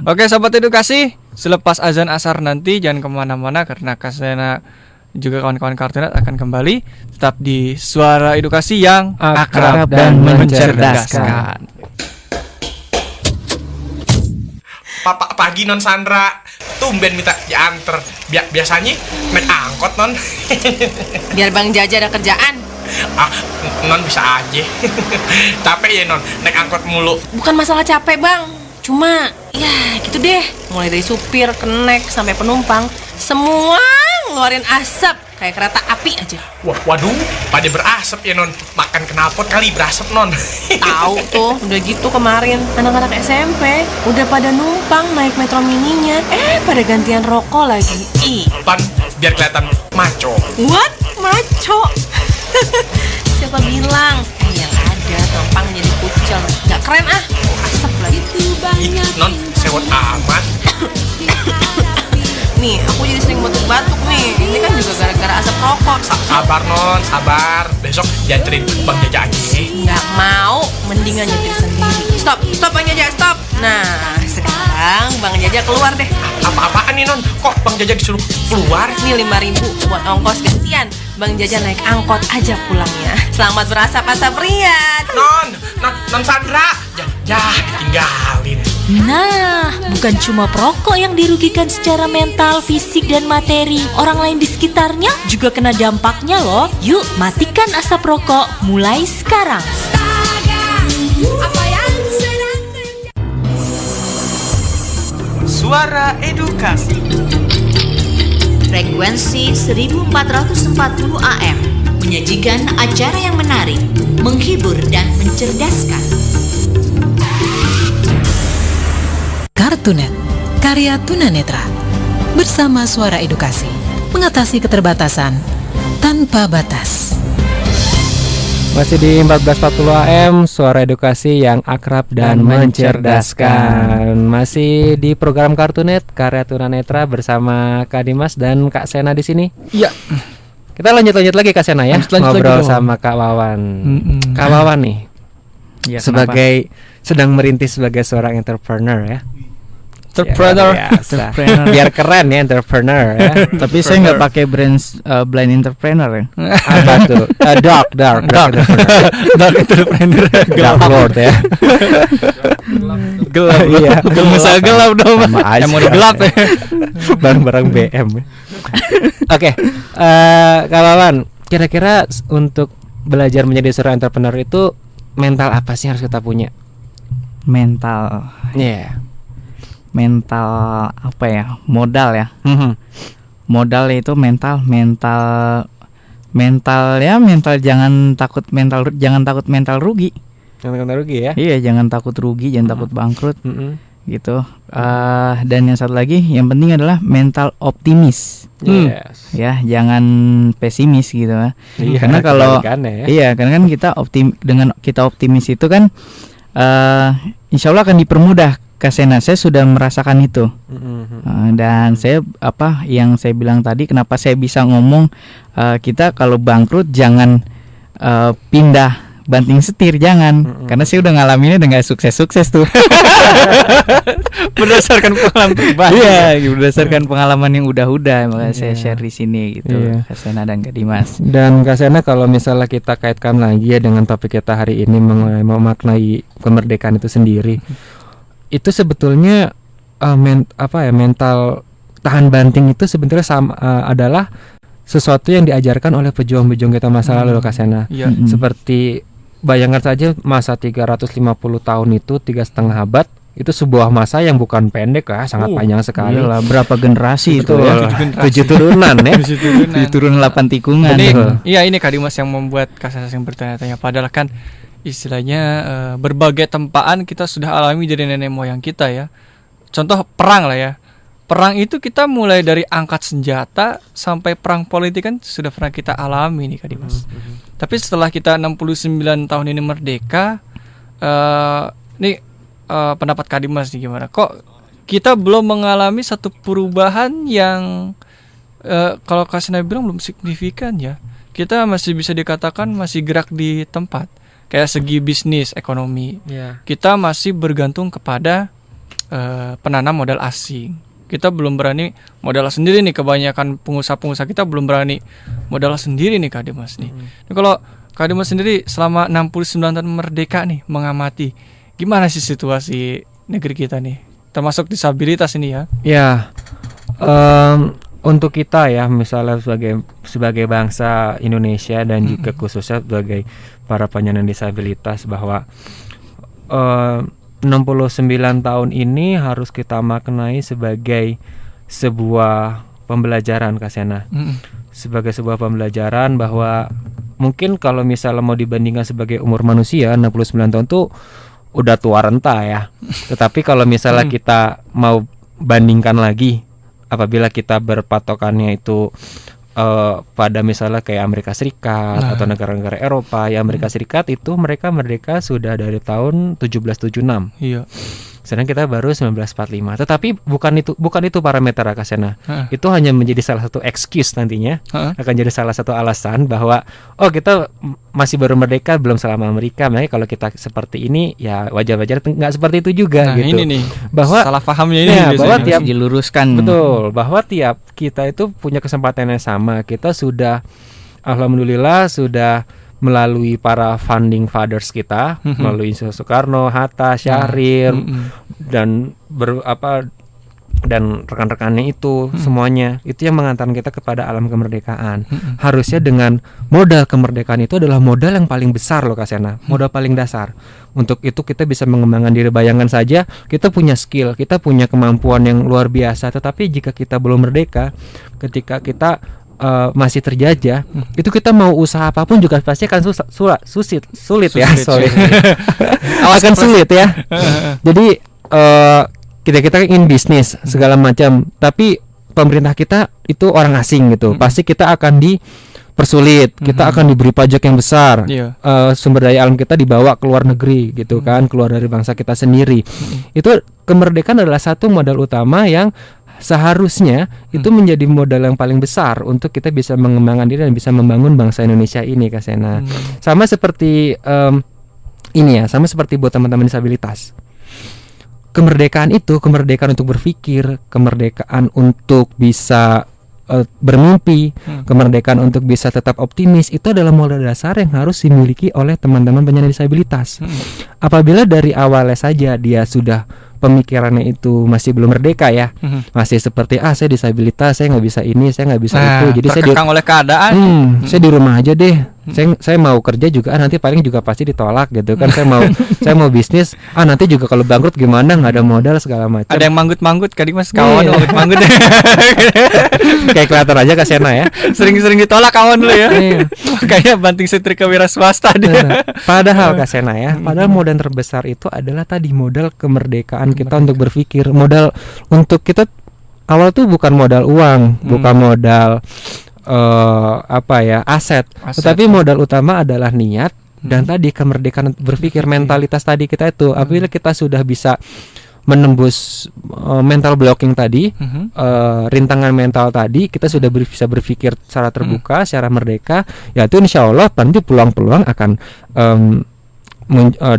Oke, Sobat Edukasi, selepas azan asar nanti jangan kemana-mana karena Kasena juga kawan-kawan Kartunet akan kembali tetap di Suara Edukasi yang akrab dan mencerdaskan. Pagi Non Sandra, tumben minta diantar. Biasanya naik angkot Non. Biar Bang Jaja ada kerjaan. Non bisa aja. Capek ya Non, naik angkot mulu. Bukan masalah capek Bang, cuma ya gitu deh. Mulai dari supir, kenek, sampai penumpang, semua ngeluarin asap kayak kereta api aja. Waduh, pada berasap ya Non. Makan knalpot kali berasap Non. Tahu tuh, udah gitu kemarin anak-anak SMP udah pada numpang naik metro mininya, pada gantian rokok lagi. Pan, biar kelihatan maco. What? Maco? Siapa bilang? Yang ada numpang jadi kucel. Gak keren ah, asap lagi. Non, sewot amat. Nih, aku jadi sering batuk-batuk nih. Ini kan juga gara-gara asap rokok. Sabar Non, sabar. Besok dianterin Bang Jaja aja. Nggak mau, mendingan nyetir sendiri. Stop Bang Jaja, stop. Nah, sekarang Bang Jaja keluar deh. Apa-apaan nih Non? Kok Bang Jaja disuruh keluar? Nih 5.000 buat ongkos gantian. Bang Jaja naik angkot aja pulangnya. Selamat berasap-asap Rian. Non Sandra. Ya, ditinggalin. Nah, bukan cuma perokok yang dirugikan secara mental, fisik, dan materi. Orang lain di sekitarnya juga kena dampaknya loh. Yuk, matikan asap rokok mulai sekarang. Suara Edukasi. Frekuensi 1440 AM menyajikan acara yang menarik, menghibur, dan mencerdaskan. Kartunet, karya tunanetra. Bersama Suara Edukasi, mengatasi keterbatasan tanpa batas. Masih di 1440 AM, Suara Edukasi yang akrab dan mencerdaskan. Masih di program Kartunet, karya tunanetra bersama Kak Dimas dan Kak Sena di sini. Iya. Kita lanjut lagi Kak Sena ya, ngobrol sama Kak Wawan. Kak Wawan nih, ya, sebagai sedang merintis sebagai seorang entrepreneur ya. Entrepreneur. Biar keren ya, entrepreneur ya. Tapi saya nggak pakai blind entrepreneur ya. Apa tuh? Dark entrepreneur. Dark Lord ya. Gelap. Iya. Pengusaha gelap dong. Yang mau gelap ya. Barang-barang BM. Oke. Kak Wawan, kira-kira untuk belajar menjadi seorang entrepreneur itu mental apa sih yang harus kita punya? Mental. Iya. Mental apa ya? Modal ya. Modal itu mental ya, mental jangan takut mental rugi. Jangan takut rugi ya. Iya, jangan takut rugi, jangan takut bangkrut. Gitu. Dan yang satu lagi yang penting adalah mental optimis. Yes. Ya, jangan pesimis gitu ya. Iya, Karena kalau kebalikannya ya. iya, karena kan dengan kita optimis itu kan insya Allah akan dipermudah. Kasena, saya sudah merasakan itu. Dan saya yang saya bilang tadi, kenapa saya bisa ngomong kita kalau bangkrut jangan pindah banting setir, jangan. Karena saya udah ngalaminnya udah gak sukses-sukses tuh. Berdasarkan pengalaman pribadi. Iya, berdasarkan pengalaman yang udah-udah, makanya saya share di sini gitu. Iya. Kak Sena dan Kak Dimas. Dan Kak Sena, kalau misalnya kita kaitkan lagi ya dengan topik kita hari ini memaknai kemerdekaan itu sendiri, itu sebetulnya mental tahan banting itu sebetulnya adalah sesuatu yang diajarkan oleh pejuang-pejuang kita masa lalu, Kak Sena. Seperti bayangkan saja masa 350 tahun itu 3,5 abad, itu sebuah masa yang bukan pendek lah, sangat panjang sekali. Iyalah, berapa generasi itu ya? 7 turunan ya. 7 turunan 8 tikungan. Ini Kak Dimas yang membuat Kak Sena yang bertanya-tanya, padahal kan istilahnya berbagai tempaan kita sudah alami dari nenek moyang kita ya. Contoh perang lah ya. Perang itu kita mulai dari angkat senjata sampai perang politik kan sudah pernah kita alami nih Kak Dimas. Tapi setelah kita 69 tahun ini merdeka, pendapat Kak Dimas nih gimana? Kok kita belum mengalami satu perubahan yang kalau Kak Sena bilang belum signifikan ya. Kita masih bisa dikatakan masih gerak di tempat. Kayak segi bisnis, ekonomi, kita masih bergantung kepada penanam modal asing. Kita belum berani modal sendiri nih, kebanyakan pengusaha-pengusaha kita belum berani modal sendiri nih Kak Dimas nih. Ini kalau Kak Dimas sendiri selama 69 tahun merdeka nih mengamati, gimana sih situasi negeri kita nih, termasuk disabilitas ini ya? Ya, untuk kita ya, misalnya sebagai bangsa Indonesia dan juga khususnya sebagai para penyandang disabilitas, bahwa 69 tahun ini harus kita maknai sebagai sebuah pembelajaran, Kak Sena. Sebagai sebuah pembelajaran bahwa mungkin kalau misalnya mau dibandingkan sebagai umur manusia, 69 tahun tuh udah tua renta ya. Tetapi kalau misalnya kita mau bandingkan lagi, apabila kita berpatokannya itu pada misalnya kayak Amerika Serikat atau negara-negara Eropa, ya Amerika Serikat itu mereka merdeka sudah dari tahun 1776. Iya. Sedang kita baru 1945. Tetapi bukan itu parameter, Kak Sena. Itu hanya menjadi salah satu excuse nantinya. Akan jadi salah satu alasan bahwa kita masih baru merdeka, belum selama Amerika. Makanya kalau kita seperti ini ya wajar-wajar nggak seperti itu juga gitu. Ini nih. Bahwa salah pahamnya ini bahwa tiap diluruskan. Betul, bahwa tiap kita itu punya kesempatan yang sama. Kita sudah alhamdulillah sudah melalui para founding fathers kita, melalui Soekarno, Hatta, Syahrir, dan dan rekan-rekannya itu semuanya itu yang mengantarkan kita kepada alam kemerdekaan. Harusnya dengan modal kemerdekaan itu adalah modal yang paling besar loh, Kak Sena, modal paling dasar. Untuk itu kita bisa mengembangkan diri. Bayangkan saja kita punya skill, kita punya kemampuan yang luar biasa, tetapi jika kita belum merdeka, ketika kita masih terjajah, itu kita mau usaha apapun juga pasti akan sulit ya. Akan sulit ya. Jadi kita ingin bisnis segala macam, tapi pemerintah kita itu orang asing gitu. Pasti kita akan dipersulit, kita akan diberi pajak yang besar. Sumber daya alam kita dibawa ke luar negeri gitu kan, keluar dari bangsa kita sendiri. Itu kemerdekaan adalah satu modal utama yang seharusnya itu menjadi modal yang paling besar untuk kita bisa mengembangkan diri dan bisa membangun bangsa Indonesia ini, Kak Sena. Sama seperti sama seperti buat teman-teman disabilitas. Kemerdekaan itu kemerdekaan untuk berpikir, kemerdekaan untuk bisa bermimpi, kemerdekaan untuk bisa tetap optimis, itu adalah modal dasar yang harus dimiliki oleh teman-teman penyandang disabilitas. Apabila dari awalnya saja dia sudah pemikirannya itu masih belum merdeka ya, masih seperti saya disabilitas, saya nggak bisa ini, saya nggak bisa itu, jadi saya terkekang oleh keadaan. Saya di rumah aja deh, Saya mau kerja juga nanti paling juga pasti ditolak gitu kan. Saya mau bisnis nanti juga kalau bangkrut gimana, nggak ada modal segala macam. Ada yang manggut-manggut kali Mas, kawan manggut-manggut. Kayak kelihatan aja Kak Sena ya. Sering ditolak kawan dulu ya. Kayak banting setrika wira swasta dia. Padahal Kak Sena ya, padahal modal terbesar itu adalah tadi modal kemerdekaan kita untuk berpikir. Modal untuk kita awal tuh bukan modal uang, bukan modal aset, tetapi modal utama adalah niat dan tadi kemerdekaan berpikir, mentalitas tadi kita itu. Apabila kita sudah bisa menembus mental blocking tadi, rintangan mental tadi, kita sudah bisa berpikir secara terbuka, secara merdeka, ya itu insya Allah nanti peluang-peluang akan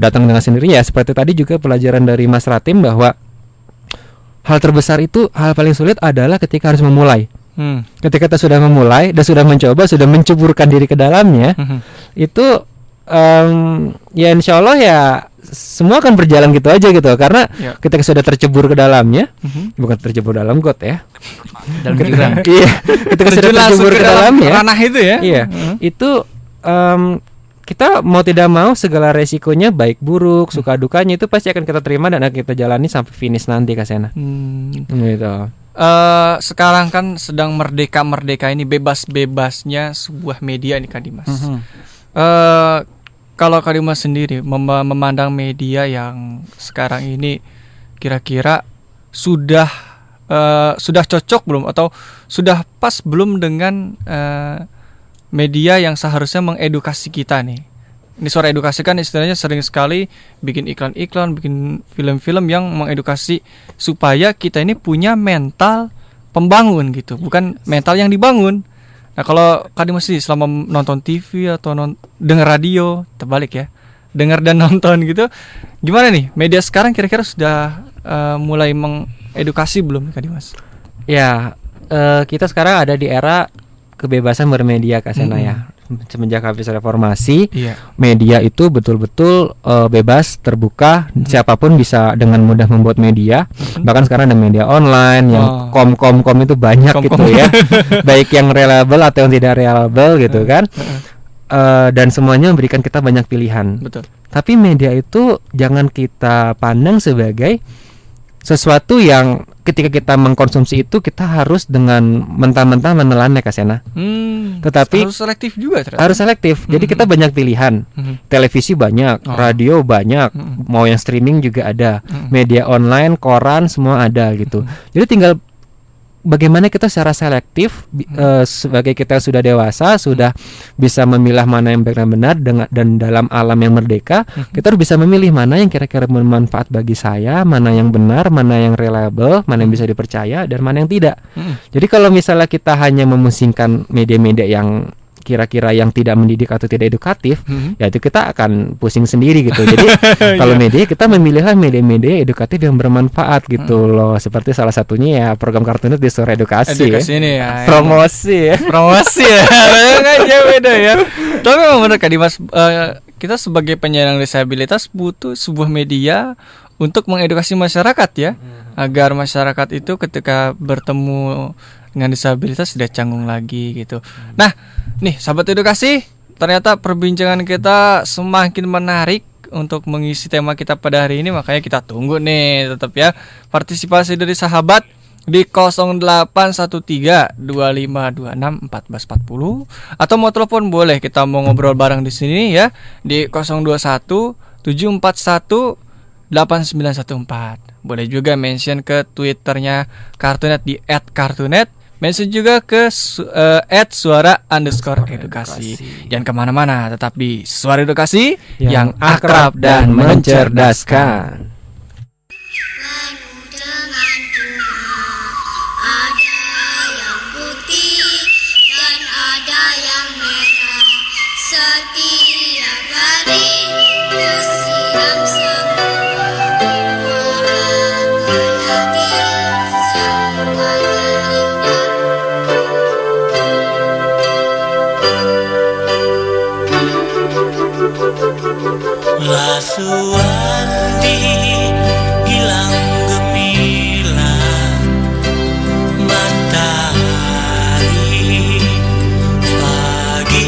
datang dengan sendirinya. Seperti tadi juga pelajaran dari Mas Ratim bahwa hal terbesar itu, hal paling sulit adalah ketika harus memulai. Ketika kita sudah memulai dan sudah mencoba, sudah menceburkan diri ke dalamnya, itu ya insya Allah ya semua akan berjalan gitu aja gitu. Karena ketika sudah tercebur ke dalamnya, bukan tercebur dalam got ya, dalam jurang. Iya, ketika sudah tercebur ke dalamnya, ranah itu ya. Iya, itu kita mau tidak mau segala resikonya baik buruk, suka dukanya itu pasti akan kita terima dan akan kita jalani sampai finish nanti Kak Sena. Gitu. Sekarang kan sedang merdeka ini, bebasnya sebuah media nih Kak Dimas. Kalau Kak Dimas sendiri memandang media yang sekarang ini kira-kira sudah cocok belum atau sudah pas belum dengan media yang seharusnya mengedukasi kita nih? Ini Suara Edukasi kan istilahnya sering sekali bikin iklan-iklan, bikin film-film yang mengedukasi supaya kita ini punya mental pembangun gitu, bukan mental yang dibangun. Nah kalau Kak Dimas sih selama nonton TV atau dengar radio, terbalik ya, dengar dan nonton gitu, gimana nih media sekarang kira-kira sudah mulai mengedukasi belum Kak Dimas? Ya, kita sekarang ada di era kebebasan bermedia Kak Sena ya. Semenjak habis reformasi, media itu betul-betul bebas, terbuka, siapapun bisa dengan mudah membuat media. Bahkan sekarang ada media online yang kom itu banyak gitu ya, baik yang reliable atau yang tidak reliable gitu kan. Dan semuanya memberikan kita banyak pilihan. Betul. Tapi media itu jangan kita pandang sebagai sesuatu yang ketika kita mengkonsumsi itu kita harus dengan mentah-mentah menelannya Kak Sena. Tetapi harus selektif juga ternyata. Harus selektif. Jadi kita banyak pilihan. Televisi banyak, radio banyak, mau yang streaming juga ada, media online, koran semua ada gitu. Jadi tinggal bagaimana kita secara selektif sebagai kita sudah dewasa, sudah bisa memilah mana yang baik dan benar dan dalam alam yang merdeka, kita harus bisa memilih mana yang kira-kira bermanfaat bagi saya, mana yang benar, mana yang reliable, mana yang bisa dipercaya dan mana yang tidak. Jadi kalau misalnya kita hanya memusingkan media-media yang kira-kira yang tidak mendidik atau tidak edukatif, ya itu kita akan pusing sendiri gitu. Jadi kalau media, kita memilihlah media-media edukatif yang bermanfaat gitu loh. Seperti salah satunya ya program Kartunet di Suara Edukasi ini ya. Promosi ya. Kan ya beda ya. Tapi memang benar Kak Dimas, kita sebagai penyandang disabilitas butuh sebuah media untuk mengedukasi masyarakat ya, agar masyarakat itu ketika bertemu dengan disabilitas tidak canggung lagi gitu. Nah, nih sahabat edukasi, ternyata perbincangan kita semakin menarik untuk mengisi tema kita pada hari ini, makanya kita tunggu nih tetap ya partisipasi dari sahabat di 081325261440 atau mau telepon boleh, kita mau ngobrol bareng di sini ya di 021-741-8914. Boleh juga mention ke Twitternya Kartunet di @kartunet. Mention juga ke @suara_edukasi. Jangan kemana-mana, tetap di Suara Edukasi yang akrab dan mencerdaskan. Ada yang putih dan ada yang merah. Setiap hari ku siram semua warna hati semuanya indah. Lasuandi hilang gemilang matahari pagi.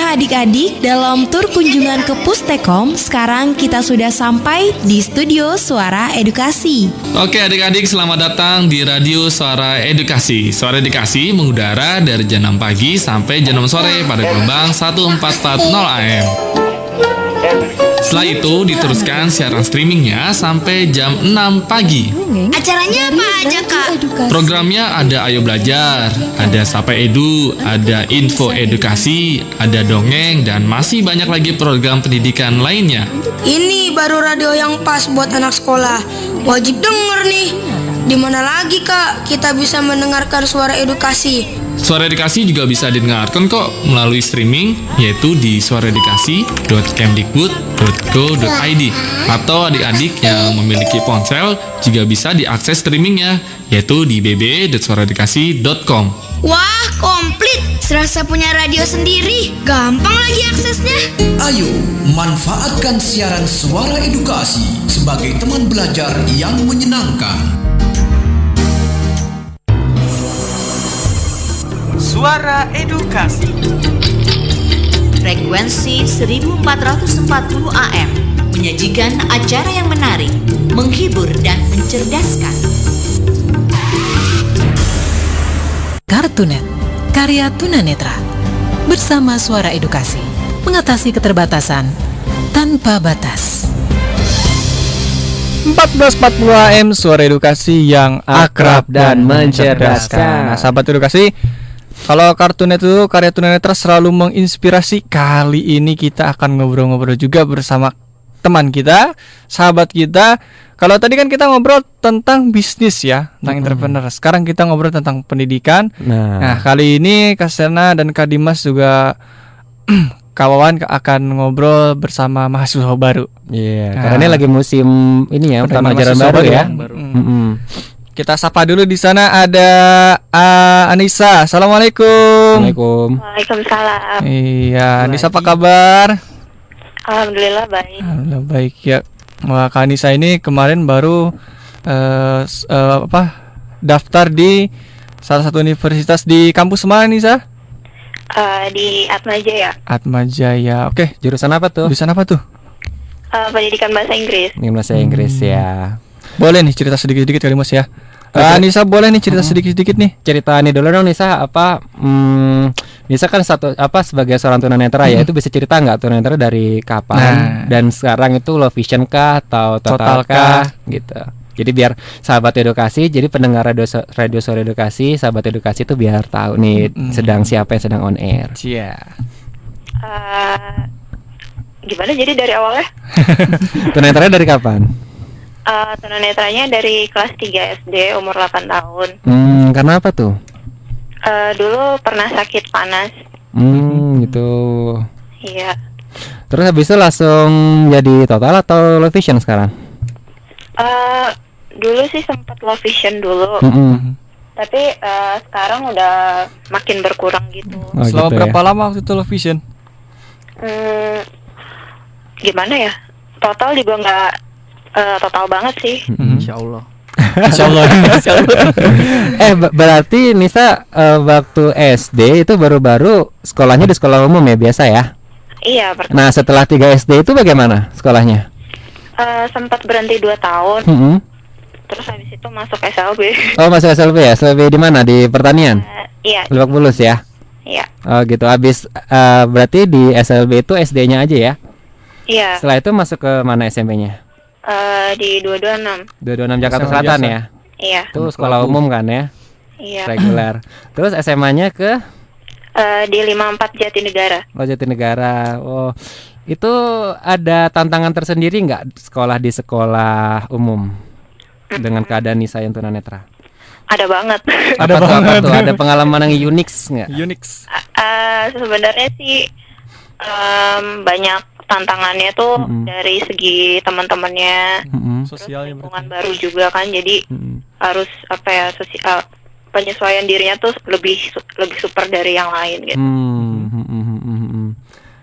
Baiklah adik-adik, dalam tur kunjungan ke Pustekom, sekarang kita sudah sampai di studio Suara Edukasi. Oke adik-adik, selamat datang di Radio Suara Edukasi. Suara Edukasi mengudara dari jam 6 pagi sampai jam 6 sore pada gelombang 1440 AM. Setelah itu diteruskan siaran streamingnya sampai jam 6 pagi. Acaranya apa aja, Kak? Programnya ada Ayo Belajar, ada Sapa Edu, ada Info Edukasi, ada Dongeng, dan masih banyak lagi program pendidikan lainnya. Ini baru radio yang pas buat anak sekolah. Wajib denger nih. Di mana lagi, Kak, kita bisa mendengarkan suara edukasi? Suara Edukasi juga bisa didengarkan kok melalui streaming, yaitu di suaraedukasi.kemdikbud.go.id. Atau adik-adik yang memiliki ponsel juga bisa diakses streamingnya, yaitu di bb.suaraedukasi.com. Wah, komplit. Serasa punya radio sendiri. Gampang lagi aksesnya. Ayo, manfaatkan siaran Suara Edukasi sebagai teman belajar yang menyenangkan. Suara Edukasi. Frekuensi 1440 AM menyajikan acara yang menarik, menghibur dan mencerdaskan. Kartunet, karya tunanetra. Bersama Suara Edukasi, mengatasi keterbatasan tanpa batas. 1440 AM, Suara Edukasi yang akrab dan mencerdaskan. Nah, sahabat edukasi, kalau Kartunet itu karya tunanetra selalu menginspirasi. Kali ini kita akan ngobrol-ngobrol juga bersama teman kita, sahabat kita. Kalau tadi kan kita ngobrol tentang bisnis ya, tentang entrepreneur. Sekarang kita ngobrol tentang pendidikan. Nah, kali ini Kak Sena dan Kak Dimas juga kawan akan ngobrol bersama mahasiswa baru. Iya, karena ini lagi musim ini ya, pembelajaran baru ya. Kita sapa dulu, di sana ada Anissa. Assalamualaikum. Waalaikumsalam. Iya, Anissa apa kabar? Alhamdulillah baik. Alhamdulillah baik ya. Wah, Kak Anissa ini kemarin baru daftar di salah satu universitas di kampus mana, Anissa? Di Atmajaya. Atmajaya. Oke, jurusan apa tuh? Jurusan apa tuh? Pendidikan bahasa Inggris. Bahasa Inggris ya. Boleh nih cerita sedikit-sedikit kali Mas ya. Nisa boleh nih cerita sedikit-sedikit nih. Cerita nih dulu dong Nisa, Nisa kan sebagai seorang tunanetra ya, itu bisa cerita nggak tunanetra dari kapan dan sekarang itu low vision kah atau total kah gitu. Jadi biar sahabat edukasi, jadi pendengar radio Suara Edukasi, sahabat edukasi itu biar tahu nih sedang siapa yang sedang on air. Iya. Gimana jadi dari awalnya? Tunanetra dari kapan? Tunanetranya dari kelas 3 SD, umur 8 tahun. Karena apa tuh? Dulu pernah sakit panas. Gitu. Iya. Terus habis itu langsung jadi total atau low vision sekarang? Dulu sih sempat low vision dulu. Tapi sekarang udah makin berkurang gitu. Selama berapa lama waktu itu low vision? Gimana ya? Total juga nggak total banget sih. Insya Allah. Berarti Nisa waktu SD itu baru-baru sekolahnya di sekolah umum ya, biasa ya? Iya. Nah, setelah 3 SD itu bagaimana sekolahnya? Sempat berhenti 2 tahun. Terus habis itu masuk SLB. Oh, masuk SLB ya? SLB di mana? Di pertanian? Iya. Lebak Bulus ya? Iya. Oh gitu. Habis berarti di SLB itu SD-nya aja ya? Iya. Setelah itu masuk ke mana SMP-nya? Di 226. 226 Jakarta Selatan ya? Iya. Itu sekolah umum kan ya? Iya. Reguler. Terus SMA-nya ke? Di 54 Jatinegara. Oh, Jatinegara. Oh, itu ada tantangan tersendiri nggak sekolah di sekolah umum dengan keadaan Nisa yang tunanetra? Ada banget. Apa tuh? Ada pengalaman yang unik nggak? Unik. Sebenarnya sih banyak tantangannya tuh dari segi teman-temannya, sosialnya, lingkungan baru juga kan, jadi harus penyesuaian dirinya tuh lebih super dari yang lain gitu.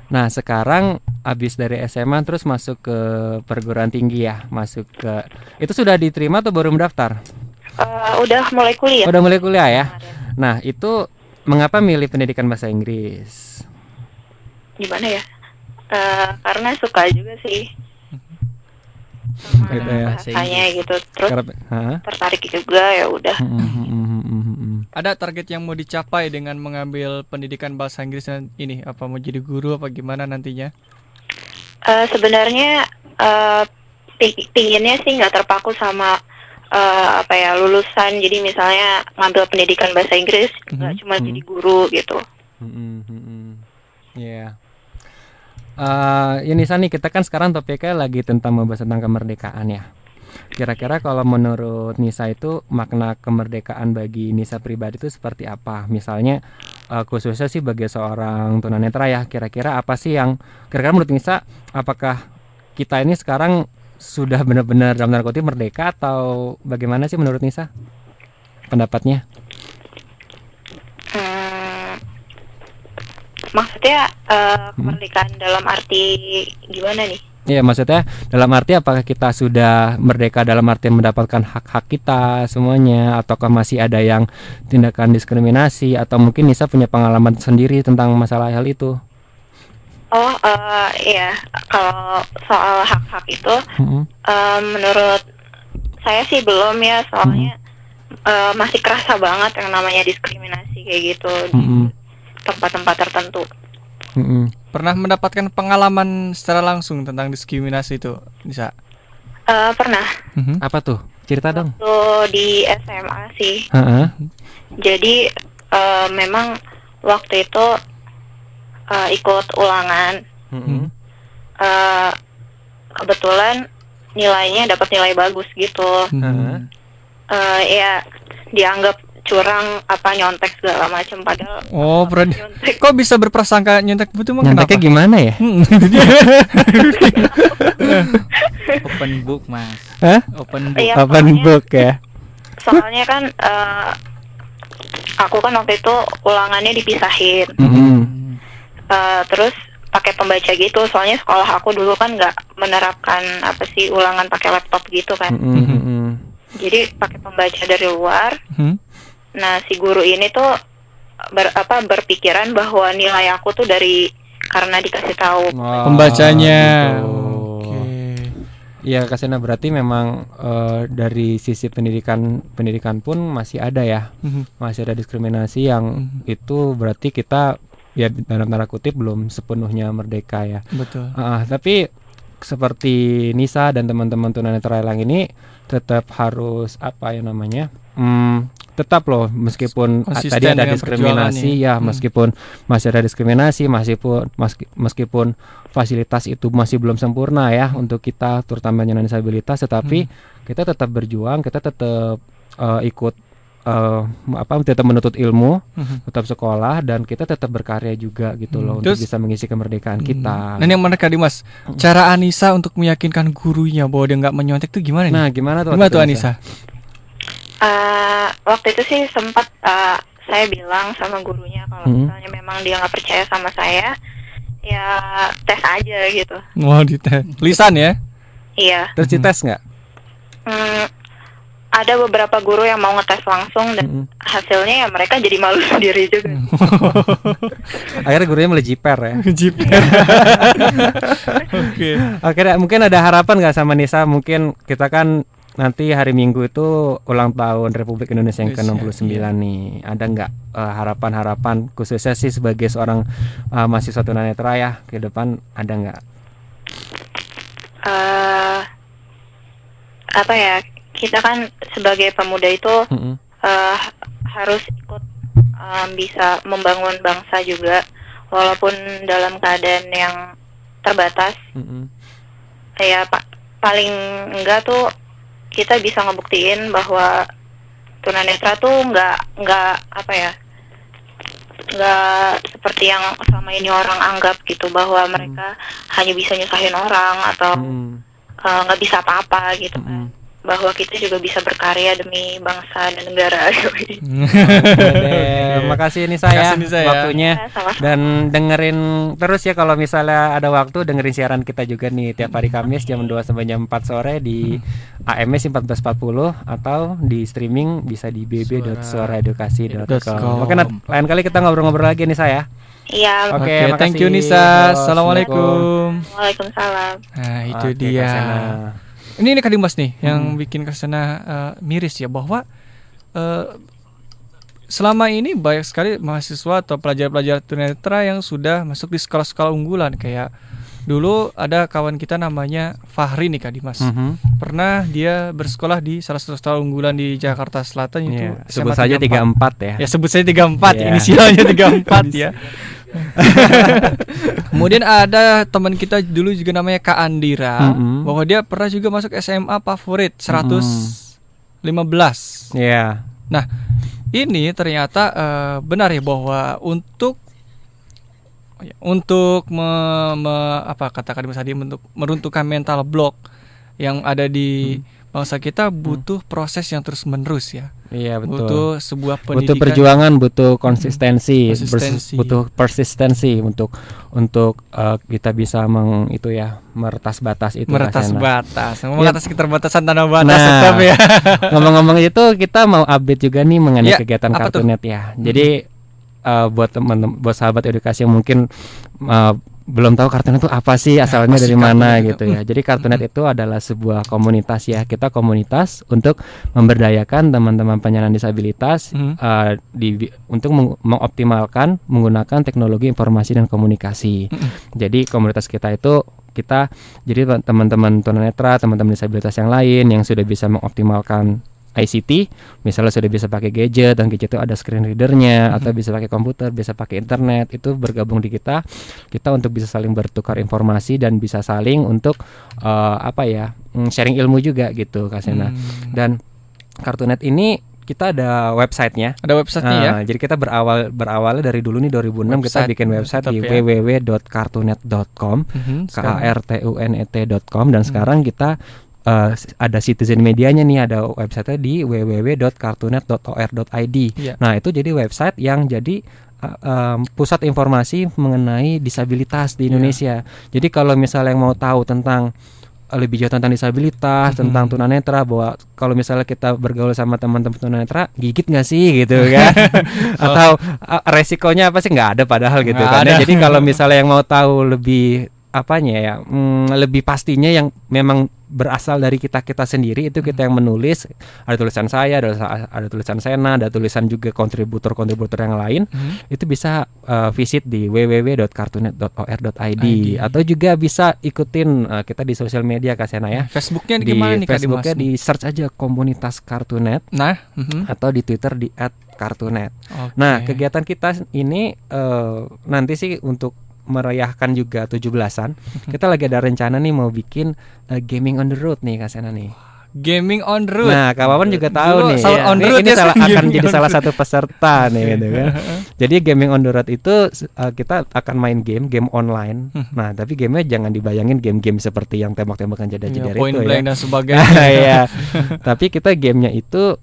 Nah sekarang abis dari SMA terus masuk ke perguruan tinggi ya, itu sudah diterima atau baru mendaftar? Udah mulai kuliah. Udah mulai kuliah ya. Nah itu mengapa milih pendidikan bahasa Inggris? gimana ya? Karena suka juga sih sama Gitu ya. bahasanya gitu. Terus Hah? tertarik juga, ya udah. Ada target yang mau dicapai dengan mengambil pendidikan bahasa Inggris dan ini apa mau jadi guru apa gimana nantinya? Sebenarnya pinginnya sih nggak terpaku sama apa ya, lulusan. Jadi misalnya ngambil pendidikan bahasa Inggris nggak cuma jadi guru gitu. Iya. Nisa nih, kita kan sekarang topiknya lagi tentang membahas tentang kemerdekaan ya. Kira-kira kalau menurut Nisa itu makna kemerdekaan bagi Nisa pribadi itu seperti apa? Misalnya khususnya sih bagi seorang tunanetra ya, kira-kira apa sih yang kira-kira menurut Nisa, apakah kita ini sekarang sudah benar-benar dalam tanda kutip merdeka atau bagaimana sih menurut Nisa pendapatnya? Maksudnya kemerdekaan dalam arti gimana nih? Iya, maksudnya dalam arti apakah kita sudah merdeka dalam arti mendapatkan hak-hak kita semuanya, ataukah masih ada yang tindakan diskriminasi, atau mungkin Nisa punya pengalaman sendiri tentang masalah hal itu? Iya, kalau soal hak-hak itu menurut saya sih belum ya, soalnya masih kerasa banget yang namanya diskriminasi kayak gitu di tempat-tempat tertentu. Pernah mendapatkan pengalaman secara langsung tentang diskriminasi itu, Nisa? Pernah. Apa tuh? Cerita dong. Waktu di SMA sih. Jadi memang waktu itu ikut ulangan. Kebetulan nilainya dapat nilai bagus gitu. Ya dianggap curang, apa nyontek segala macam, padahal kok bisa berprasangka nyontek betul? Nyonteknya gimana ya? Open book, Mas. Hah? Open book. Iya, Open book ya. Soalnya kan aku kan waktu itu ulangannya dipisahin. Terus pakai pembaca gitu, soalnya sekolah aku dulu kan nggak menerapkan apa sih ulangan pakai laptop gitu kan. Jadi pakai pembaca dari luar. Nah, si guru ini tuh berpikiran bahwa nilai aku tuh karena dikasih tahu pembacanya. Iya, Kasena, berarti memang dari sisi pendidikan pun masih ada ya, masih ada diskriminasi yang itu berarti kita ya dalam tanda kutip belum sepenuhnya merdeka ya. Betul. Tapi seperti Nisa dan teman-teman tunanetra yang ini tetap harus tetap loh, meskipun tadi ada diskriminasi ya, meskipun masih ada diskriminasi, meskipun fasilitas itu masih belum sempurna ya untuk kita terutama penyandang disabilitas, tetapi kita tetap berjuang, kita tetap tetap menuntut ilmu, tetap sekolah, dan kita tetap berkarya juga gitu loh untuk bisa mengisi kemerdekaan kita. Dan yang menarik Dimas, cara Anissa untuk meyakinkan gurunya bahwa dia nggak menyontek itu gimana nih? Nah, gimana tuh Anissa? Waktu itu sih sempat saya bilang sama gurunya kalau misalnya memang dia nggak percaya sama saya, ya tes aja gitu. Dites lisan ya? Iya. Terus dites nggak? Ada beberapa guru yang mau ngetes langsung dan hasilnya ya mereka jadi malu sendiri juga. Akhirnya gurunya mulai jiper ya. Oke, mungkin ada harapan nggak sama Nisa? Mungkin kita kan nanti hari Minggu itu ulang tahun Republik Indonesia yang ke-69 nih. Ada nggak harapan-harapan khususnya sih sebagai seorang mahasiswa tunanetra ya ke depan, ada nggak? Kita kan sebagai pemuda itu harus ikut bisa membangun bangsa juga, walaupun dalam keadaan yang terbatas. Ya paling enggak tuh kita bisa ngebuktiin bahwa tunanetra tuh nggak seperti yang selama ini orang anggap gitu, bahwa mereka hanya bisa nyusahin orang atau nggak bisa apa-apa gitu kan, bahwa kita juga bisa berkarya demi bangsa dan negara. Terima kasih Nisa ya waktunya, dan dengerin terus ya kalau misalnya ada waktu, dengerin siaran kita juga nih tiap hari Kamis jam 2 sampai jam 4 sore di AMS 1440 atau di streaming bisa di bb.suaraedukasi.com. Oke, lain kali kita ngobrol-ngobrol lagi nih saya. Iya. Oke, thank you Nisa. Assalamualaikum. Waalaikumsalam. Nah, itu dia. Ini Kak Dimas nih yang bikin Kasena miris ya, bahwa selama ini banyak sekali mahasiswa atau pelajar-pelajar tunanetra yang sudah masuk di sekolah-sekolah unggulan. Kayak dulu ada kawan kita namanya Fahri nih Kak Dimas. Pernah dia bersekolah di salah satu sekolah unggulan di Jakarta Selatan itu. Sebut saja 34 ya. Ya sebut saja 34, inisialnya 34 ya. Kemudian ada teman kita dulu juga namanya Kak Andira, bahwa dia pernah juga masuk SMA favorit 115. Iya. Nah, ini ternyata benar ya bahwa untuk apa kata Kak Dimas tadi, untuk meruntuhkan mental block yang ada di bangsa kita butuh proses yang terus menerus ya. Iya betul. Butuh sebuah pendidikan, butuh perjuangan, butuh konsistensi, butuh persistensi untuk kita bisa meretas batas itu. Meretas batas, mengatasi keterbatasan tanah batas tetap ya. Ngomong-ngomong itu, kita mau update juga nih mengenai kegiatan Kartunet ya. Jadi buat sahabat edukasi yang mungkin belum tahu Kartunet itu apa sih, asalnya dari mana gitu ya. Jadi Kartunet itu adalah sebuah komunitas ya. Kita komunitas untuk memberdayakan teman-teman penyandang disabilitas untuk mengoptimalkan menggunakan teknologi informasi dan komunikasi. Jadi komunitas kita itu jadi teman-teman tunanetra, teman-teman disabilitas yang lain yang sudah bisa mengoptimalkan ICT, misalnya sudah bisa pakai gadget, dan gadget itu ada screen readernya, atau bisa pakai komputer, bisa pakai internet, itu bergabung di kita untuk bisa saling bertukar informasi dan bisa saling untuk sharing ilmu juga gitu Kak Sena. Dan Kartunet ini kita ada websitenya. Ada websitenya ya. Jadi kita berawalnya dari dulu nih 2006 kita bikin website di www.kartunet.com, kartunet.com, dan sekarang kita ada citizen medianya nih, ada website di www.kartunet.or.id. Nah, itu jadi website yang jadi pusat informasi mengenai disabilitas di Indonesia. Jadi kalau misalnya yang mau tahu tentang lebih jauh tentang disabilitas, tentang tunanetra, bahwa kalau misalnya kita bergaul sama teman-teman tunanetra, gigit nggak sih gitu kan? Atau resikonya apa sih? Nggak ada padahal gitu kan. Jadi kalau misalnya yang mau tahu lebih lebih pastinya yang memang berasal dari kita sendiri, itu kita yang menulis. Ada tulisan saya, ada tulisan Sena, ada tulisan juga kontributor yang lain. Itu bisa visit di www.kartunet.or.id, atau juga bisa ikutin kita di sosial media Kak Sena ya. Facebooknya gimana nih Kak Dimas? Facebooknya di search aja komunitas Kartunet. Atau di Twitter di @kartunet. Nah, kegiatan kita ini nanti sih untuk merayakan juga 17-an. Kita lagi ada rencana nih mau bikin gaming on the road nih Kak Sena nih. Gaming on the road. Nah, Kak Wawan juga tahu nih. Ini akan jadi salah satu peserta nih gitu kan. Jadi gaming on the road itu kita akan main game online. Nah, tapi gamenya jangan dibayangin game-game seperti yang tembak-tembakan jedar-jedar itu ya. Point blank dan sebagainya. Iya. Tapi kita gamenya itu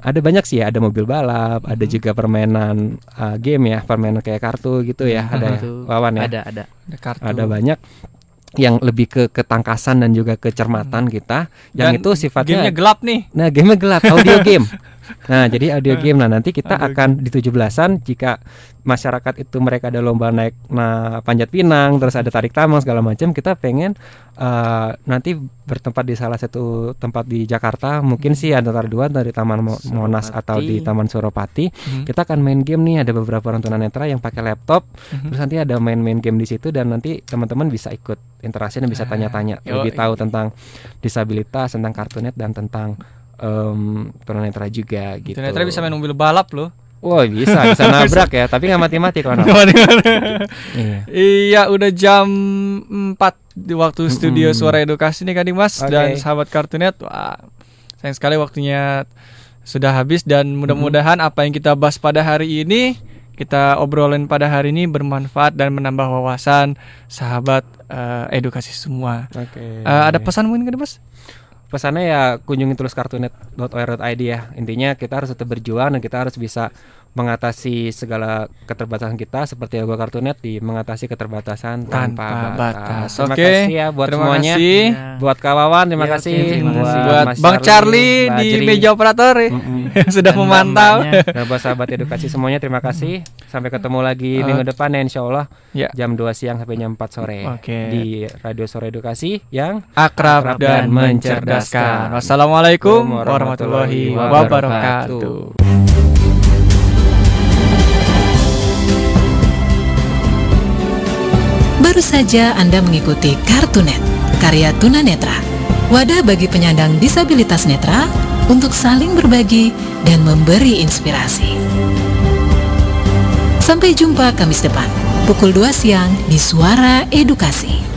ada banyak sih ya, ada mobil balap, ada juga permainan game ya, permainan kayak kartu gitu ya, ada Wawan ya. Ada kartu. Ada banyak yang lebih ke ketangkasan dan juga kecermatan kita, yang itu sifatnya gamenya gelap nih. Nah, gamenya gelap, audio game. Nah, jadi audio game. Nah, nanti kita akan di 17-an, jika masyarakat itu mereka ada lomba naik panjat pinang, terus ada tarik tambang segala macam, kita pengen nanti bertempat di salah satu tempat di Jakarta, mungkin sih antara dua, dari Taman Monas atau di Taman Suropati. Kita akan main game nih, ada beberapa orang tunanetra yang pakai laptop, terus nanti ada main game di situ, dan nanti teman-teman bisa ikut interaksi dan bisa tanya-tanya lebih tahu tentang disabilitas, tentang Kartunet, dan tentang tunanetra juga gitu. Tunanetra bisa main mobil balap loh. Wah, bisa nabrak ya, tapi nggak mati-mati kalau Iya, udah jam 4 di waktu studio Suara Edukasi nih Kak Dimas dan sahabat Kartunet. Wah, sayang sekali waktunya sudah habis, dan mudah-mudahan apa yang kita bahas pada hari ini, kita obrolin pada hari ini bermanfaat dan menambah wawasan sahabat edukasi semua. Ada pesan mungkin Kak Dimas? Pesannya ya kunjungi terus kartunet.or.id ya. Intinya kita harus tetap berjuang dan kita harus bisa mengatasi segala keterbatasan kita, seperti logo Kartunet di mengatasi keterbatasan tanpa batas. Oke, Terima kasih ya buat terima semuanya. kasih. Buat Kak Wawan, terima Ya, kasih. oke, terima kasih. Buat Buat Mas Bang Charlie Mbak di Jeri. meja operator ya, yang sudah Dan memantau. mbak-mbaknya. Dan buat sahabat edukasi semuanya, terima kasih. Sampai ketemu lagi minggu depan ya, insya Allah jam 2 siang sampai jam 4 sore di Radio Suara Edukasi yang Akrab dan mencerdaskan. Wassalamualaikum warahmatullahi wabarakatuh. Baru saja Anda mengikuti Kartunet, karya tunanetra, wadah bagi penyandang disabilitas netra untuk saling berbagi dan memberi inspirasi. Sampai jumpa Kamis depan, pukul 2 siang di Suara Edukasi.